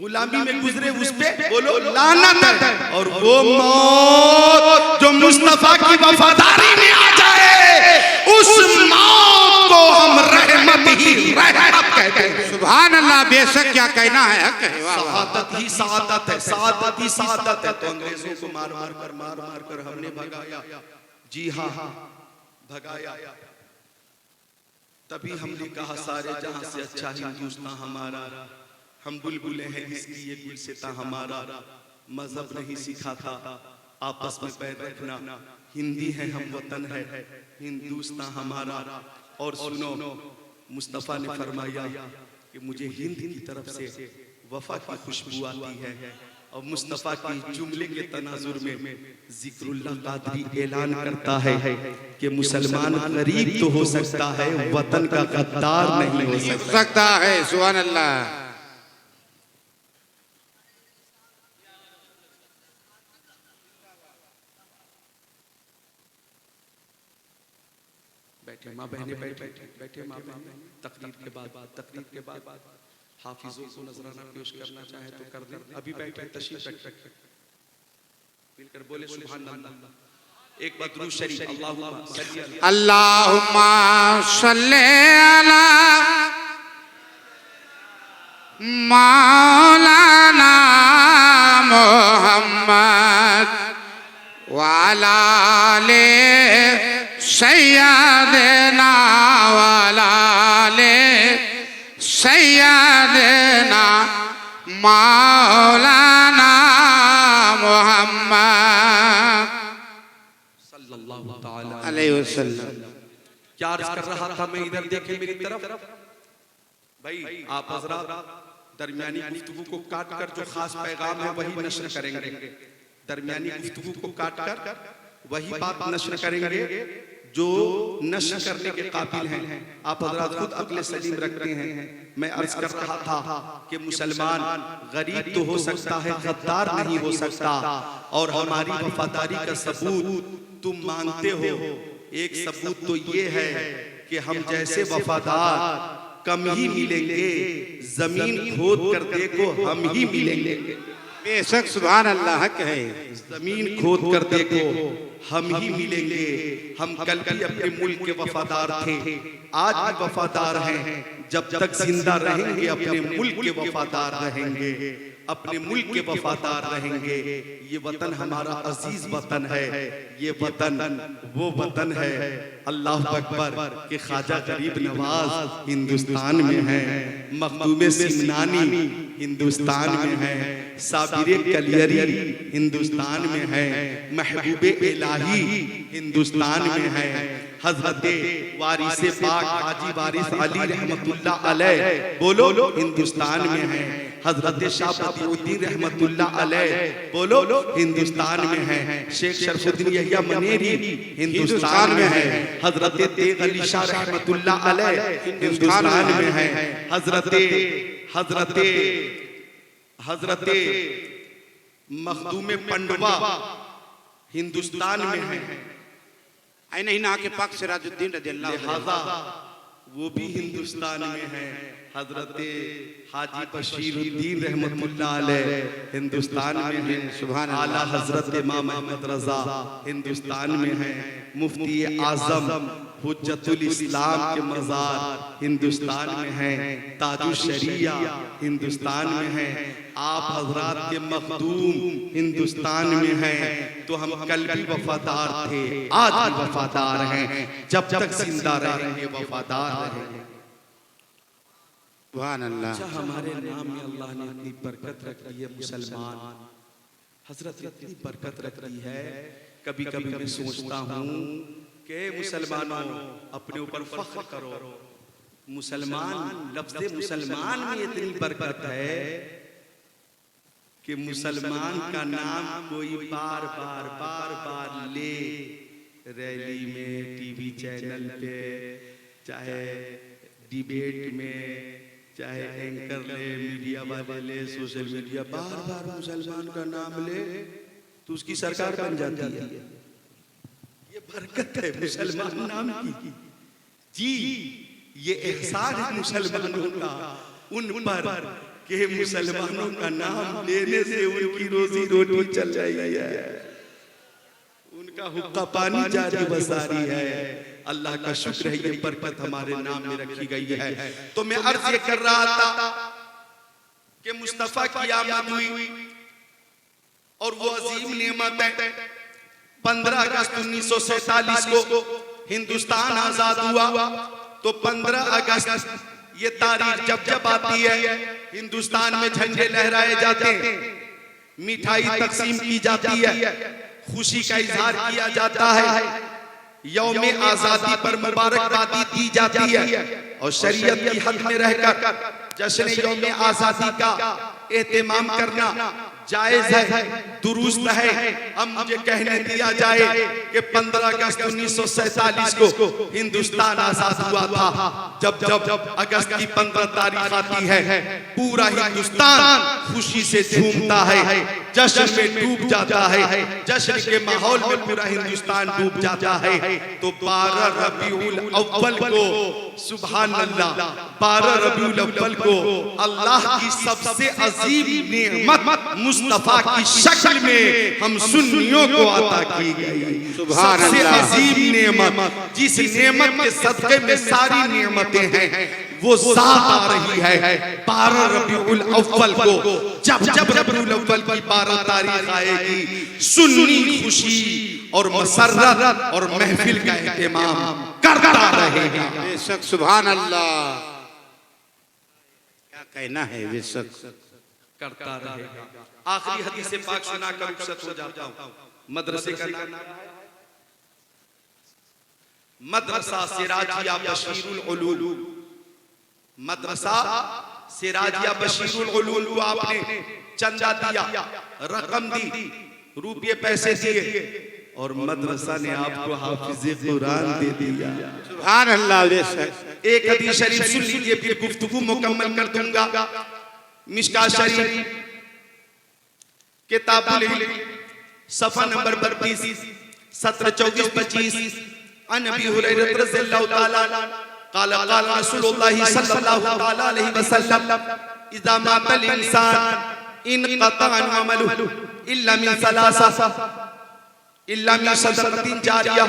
S1: गुलामी में गुजरे उस पे बोलो लानत है, और वो मौत जो मुस्तफा की वफादारी में आ जाए उस मौत को हम रहमत कहते हैं।
S3: सुभान अल्लाह। बेशक क्या कहना है,
S1: शहादत ही शहादत है, शहादत ही शहादत है। तो अंग्रेजों को मार मार कर हमने भगाया, जी हाँ भगाया। तभी हमने कहा सारे जहां से अच्छा हिंदुस्तान हमारा, हम बुलबुलें हैं इसकी ये गुलसिता हमारा, मजहब नहीं सीखा था आपस में पैर रखना, हिंदी है हम वतन है हिंदुस्तान हमारा। और सुनो, मुस्तफा ने फरमाया कि मुझे हिंद की तरफ से वफा की खुशबू आती है, और मुस्तफा की जुमले के तनाजुर में जिक्रुल्लाह कादरी ऐलान करता है कि मुसलमान गरीब तो हो सकता है, वतन का गद्दार नहीं हो
S3: सकता है। सुभान अल्लाह।
S1: बैठे माँ बहने, बैठे माँ बहने। तकरीर के बाद हाफिजों को नजराना पेश करना चाहे तो कर दें, अभी बैठे तशरीफ रखें, मिलकर बोले सुभान अल्लाह। एक बार दुरूद शरीफ,
S3: अल्लाहुम्मा सल्ली अला मौलाना मुहम्मद व अला आले सैयदना व अला आले सैयदना मौलाना मुहम्मद
S1: सल्लल्लाहु तआला
S3: अलैहि वसल्लम।
S1: क्या अर्ज कर रहा था मैं, इधर देखे मेरी तरफ भाई। आप हजरात दरमियानी गुफ्तगू को काट कर जो खास पैगाम है वही नश्र करेंगे, दरमियानी गुफ्तगू को काट कर वही बात नश्र करेंगे जो नश्र करने के काबिल हैं। आप हजरात खुद अक्ल सलीम रखते हैं। मैं अर्ज कर रहा था कि मुसलमान गरीब तो हो सकता है, गद्दार नहीं हो सकता, और हमारी वफादारी का सबूत तुम मांगते हो। एक सबूत तो ये है कि हम जैसे वफादार कम ही मिलेंगे, जमीन खोद कर देखो हम ही मिलेंगे।
S3: बेशक सुभान अल्लाह कहे,
S1: जमीन खोद कर देखो हम ही मिलेंगे। हम कल भी अपने मुल्क के वफादार थे, आज भी वफादार हैं, जब तक जिंदा रहेंगे अपने मुल्क के वफादार रहेंगे, अपने मुल्क के वफादार रहेंगे। ये वतन हमारा अजीज वतन है, ये वतन वो वतन है अल्लाह अकबर के ख्वाजा गरीब नवाज हिंदुस्तान में है, मखदूम सिमनानी हिंदुस्तान में है, साबिर कलियरी हिंदुस्तान में है, महबूबे इलाही हिंदुस्तान में है, हजरत वारिसे पाक हाजी वारिस अली रहमतुल्लाह अलैह बोलो हिंदुस्तान में है, हजरत शाह बदिउद्दीन रहमतुल्लाह अलैह बोलो हिंदुस्तान में है, शेख शरफुद्दीन यहिया मनेरी हिंदुस्तान में है, हजरत तेग अली शाह रहमतुल्लाह अलैह हिंदुस्तान में है, हजरत मखदूम पंडवा हिंदुस्तान में है,
S3: नहीं ना के पाक सिराजुद्दीन
S1: लिहाजा वो भी हिंदुस्तान में है, हजरत हाजी बशीरुद्दीन रहमतुल्लाह अलैह हिंदुस्तान में है, सुभान आला हजरत इमाम अहमद रजा हिंदुस्तान में है, मुफ्ती आजम हुज्जतुल इस्लाम के मज़ार हिंदुस्तान में हैं, ताजुश शरिया हिंदुस्तान में है, आप हजरात के मखदूम हिंदुस्तान में हैं। तो हम कल भी वफादार थे, आज भी वफादार हैं, जब तक जिंदा रहेंगे वफादार रहेंगे।
S3: सुभान अल्लाह।
S1: अच्छा, हमारे नाम में अल्लाह ने इतनी बरकत रखी है, मुसलमान हजरत इतनी बरकत रखी है। कभी कभी मैं सोचता हूँ कि मुसलमानों अपने ऊपर फख्र करो। मुसलमान, लफ्ज़ मुसलमान में इतनी बरकत है कि मुसलमान का नाम कोई बार बार ले, रैली में, टीवी चैनल पे, चाहे डिबेट में, चाहे एंकर ले, मीडिया वाले ले, सोशल मीडिया, बार बार मुसलमान का नाम ले तो उसकी सरकार बन जाती है। ये बरकत है मुसलमान नाम की जी, ये एहसान है मुसलमानों का उन पर कि मुसलमानों का नाम लेने से उनकी रोजी रोटी चल रही है, उनका हुक्का पानी जारी बसारी है। अल्लाह का शुक्र है, ये बरकत हमारे नाम में रखी गई है। तो मैं अर्ज ये कर रहा था कि मुस्तफा की आमद हुई और वो अजीम नेमत है। 15 अगस्त 1947 को हिंदुस्तान आजाद हुआ। तो 15 अगस्त ये तारीख जब जब आती है, हिंदुस्तान में झंडे लहराए जाते हैं, मिठाई तकसीम की जाती है, खुशी का इजहार किया जाता है, यौम आजादी पर मुबारकबादी दी जाती है और शरीयत की हद में रहकर जश्न यौम आजादी का एहतमाम करना जायज है, दुरुस्त है। अब मुझे कहने दिया जाए कि 15 अगस्त 1947 को हिंदुस्तान आजाद हुआ था। जब जब अगस्त की 15 तारीख आती है, पूरा हिंदुस्तान खुशी से झूमता है, जश्न में डूब जाता है, जश्न के माहौल में पूरा हिंदुस्तान डूब जाता है। तो 12 रबीउल अव्वल को, सुभान अल्लाह, 12 रबीउल अव्वल को अल्लाह की सबसे अजीम नेमत मुस्तफा की शक्ल में हम सुन्नियों को अता की गई। सबसे अजीम नेमत, जिस नेमत के सदक़े में सारी नेमतें हैं, वो ज़ात आ रही है 12 रबीउल अव्वल को। जब रबीउल अव्वल की 12 तारीख आएगी, सुन्नी खुशी और मसर्रत और महफिल का एहतमाम करता रहेगा।
S3: बेशक, सुभान अल्लाह, क्या कहना है, बेशक
S1: करता रहेगा। आखिरी हदीस पाक सुनाकर रुखसत हो जाता हूं। मदरसे का नाम मदरसा सिराजिया बशीरुल उलूम। मदरसा सिराजिया बशीरुल उलूम को आपने चंदा दिया, रकम दी, रुपये पैसे दिए और मदरसा ने आपको हाफिज़े कुरान दे दिया।
S3: सुभान अल्लाह। बेशक,
S1: एक हदीस शरीफ सुन लीजिए, फिर गुफ्तगू मुकम्मल कर दूंगा। मिशकात शरीफ किताबुल इल्म सफ़ा नंबर 32 17 24 25 अन अबी हुरैरा रज़ियल्लाहु ताला क़ाला क़ाला रसूलुल्लाह सल्लल्लाहु ताला अलैहि वसल्लम इज़ा मातल इंसान इनक़ता अमलुहु इल्ला मिन सलासा इल्ला मिन सदक़तिन जारिया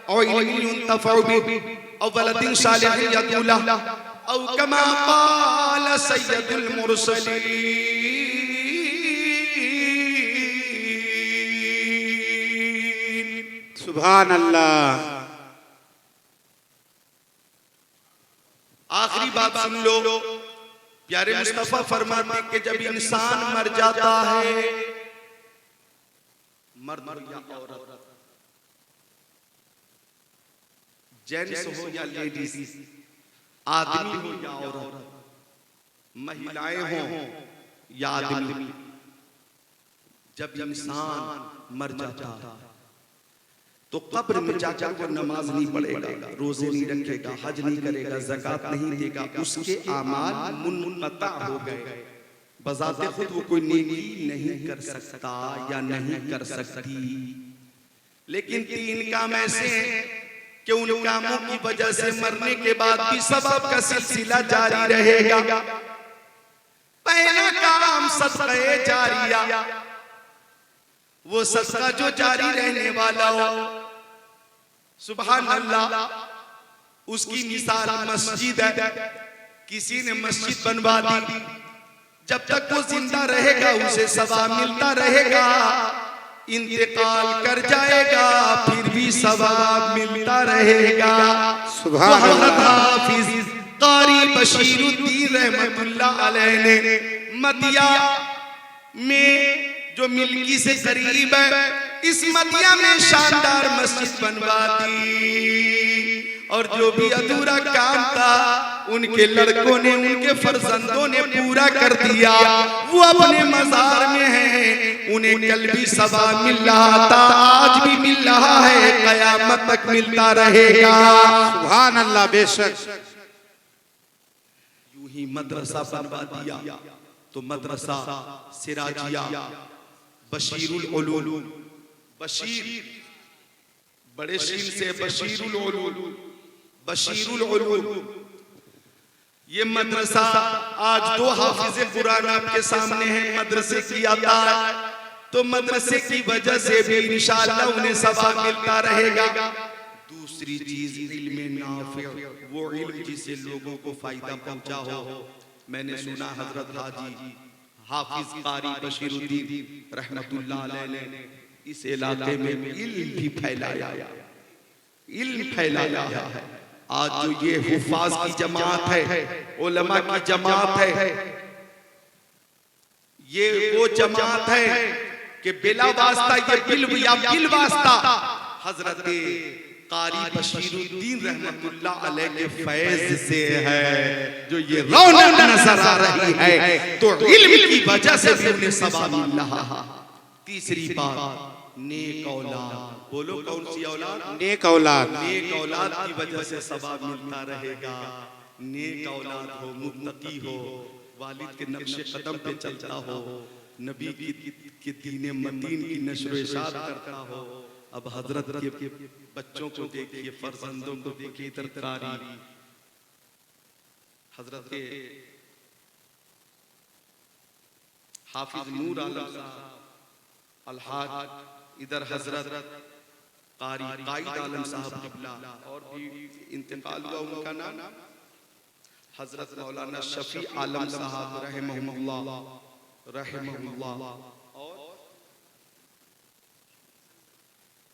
S1: औ इल्मिन युंतफ़उ बिही औ वलदिन सालिहिन यद'उ लहु औ कमा क़ाल सय्यदुल मुरसलीन।
S3: सुभान अल्लाह।
S1: आखिरी बात सुन लो, प्यारे मुस्तफा फरमाते कि जब इंसान मर जाता है, मर्द हो या औरत, जेंट्स हो या लेडीज, आदमी हो या औरत, महिलाएं हो या आदमी, जब इंसान मर जाता है तो कब्र में जाकर वो नमाज नहीं पढ़ेगा, रोजे नहीं रखेगा, हज नहीं करेगा, ज़कात नहीं देगा, उसके आमाल मुनक़ता हो गए। बज़ाते खुद वो कोई नेकी नहीं कर सकता या नहीं कर सकती। लेकिन 3 काम ऐसे हैं कि उन कामों की वजह से मरने के बाद भी सवाब का सिलसिला जारी रहेगा। पहला काम सदक़े जारिया, वो सदका जो जारी रहने वाला हो। सुभान अल्लाह। उसकी मिसाल मस्जिद है। किसी ने मस्जिद बनवा दी, जब तक वो जिंदा रहेगा उसे सवाब मिलता रहेगा, इंतकाल कर जाएगा फिर भी सवाब मिलता रहेगा।
S3: सुभान अल्लाह।
S1: हाफिज कारी बशीरुद्दीन रहमतुल्लाह अलैह ने मदिया में जो मिल्की से करीब है, इस मदिया में शानदार मस्जिद बनवा दी, और जो भी अधूरा काम था उनके लड़कों ने, उनके फर्जंदों ने पूरा कर दिया। वो अपने मजार में हैं, उन्हें कल भी सवाब मिल रहा था, आज भी मिल रहा है, कयामत तक मिलता रहेगा।
S3: सुभान अल्लाह। बेशक
S1: यूं ही मदरसा बनवा दिया तो मदरसा सिराजिया बशीरुल उलूम, बशीर बड़े शीन से बशीरुल उलूम, बशीरुल उलूम। ये मदरसा आज 2 हाफिज़े कुरान आपके सामने हैं, मदरसे की आता है, तो मदरसे की वजह से भी इंशाअल्लाह उन्हें सवाब मिलता रहेगा। दूसरी चीज इल्म नाफिअ, वो इल्म जिससे लोगों को फायदा पहुंचा हो। मैंने सुना हजरत हाजी हाफिज कारी बशीरुद्दीन रहमतुल्लाह अलैह ने इस इलाके में इल्म भी फैलाया, इल्म फैलाया है। आज जो ये हुफाज की जमात है, उलमा की जमात है, ये वो जमात है कि बिला वास्ता ये बिल वास्ता हजरत कारी बशीरुद्दीन रहमतुल्लाह अलैह के फैज से है जो ये रौनक नजर आ रही है, तो इल्म की वजह से भी उन्हें सवाब मिल रहा। तीसरी बात नेक औलाद, बोलो कौन सी औलाद?
S3: नेक औलाद।
S1: नेक औलाद की वजह से सवाब मिलता रहेगा। नेक औलाद हो, मुत्तकी हो, वालिद के नक्शे कदम पे चलता हो, नबी की दीन मतीन की नशर इशार करता हो। अब हजरत के बच्चों को देखिए, फर्जंदों को देखिए, इधर कारी हजरत के हाफिज नूर आलम साहब अलहाज, इधर हजरत कारी कायद आलम साहब किबला, और भी इंतकाल हुआ उनका नाम हजरत मौलाना शफी आलम साहब रहमहुल्लाह, और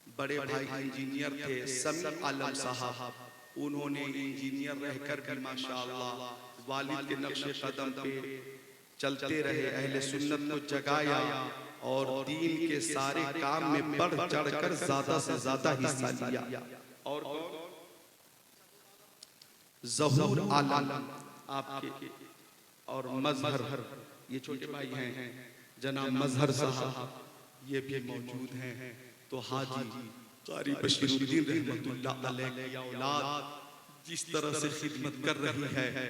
S1: बड़े भाई इंजीनियर थे समी आलम साहब, उन्होंने इंजीनियर रहकर भी माशाअल्लाह वालिद के नक्शे कदम पे चलते रहे, अहले सुन्नत को जगाया और दीन के सारे काम में बढ़ चढ़कर ज्यादा से ज्यादा हिस्सा लिया। और ज़हूर आलम आपके और मजहर, ये छोटे भाई हैं जनाब मजहर साहब, ये भी मौजूद हैं। तो हाजी कारी बशीरुद्दीन रहमतुल्लाह अलैह की औलाद जिस तरह से खिदमत कर रही है,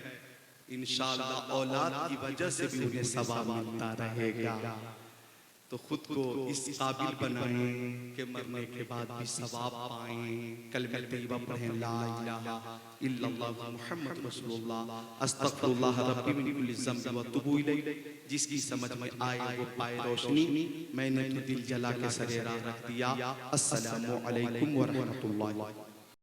S1: इंशाअल्लाह औलाद की वजह से भी उन्हें सवाब मिलता रहेगा। तो खुद को इस काबिल बनाएं कि मरने के बाद भी सवाब पाएं। कलमे तैयबा पढ़ें, ला इलाहा इल्लल्लाह मुहम्मद रसूलुल्लाह, अस्तगफिरुल्लाह रब्बी मिन कुल्लि ज़ंब व तुबू इलैह। जिसकी समझ में आए वो पाए रोशनी। मैंने तो दिल जला के सरेरा रख दिया। अस्सलामु अलैकुम व रहमतुल्लाह।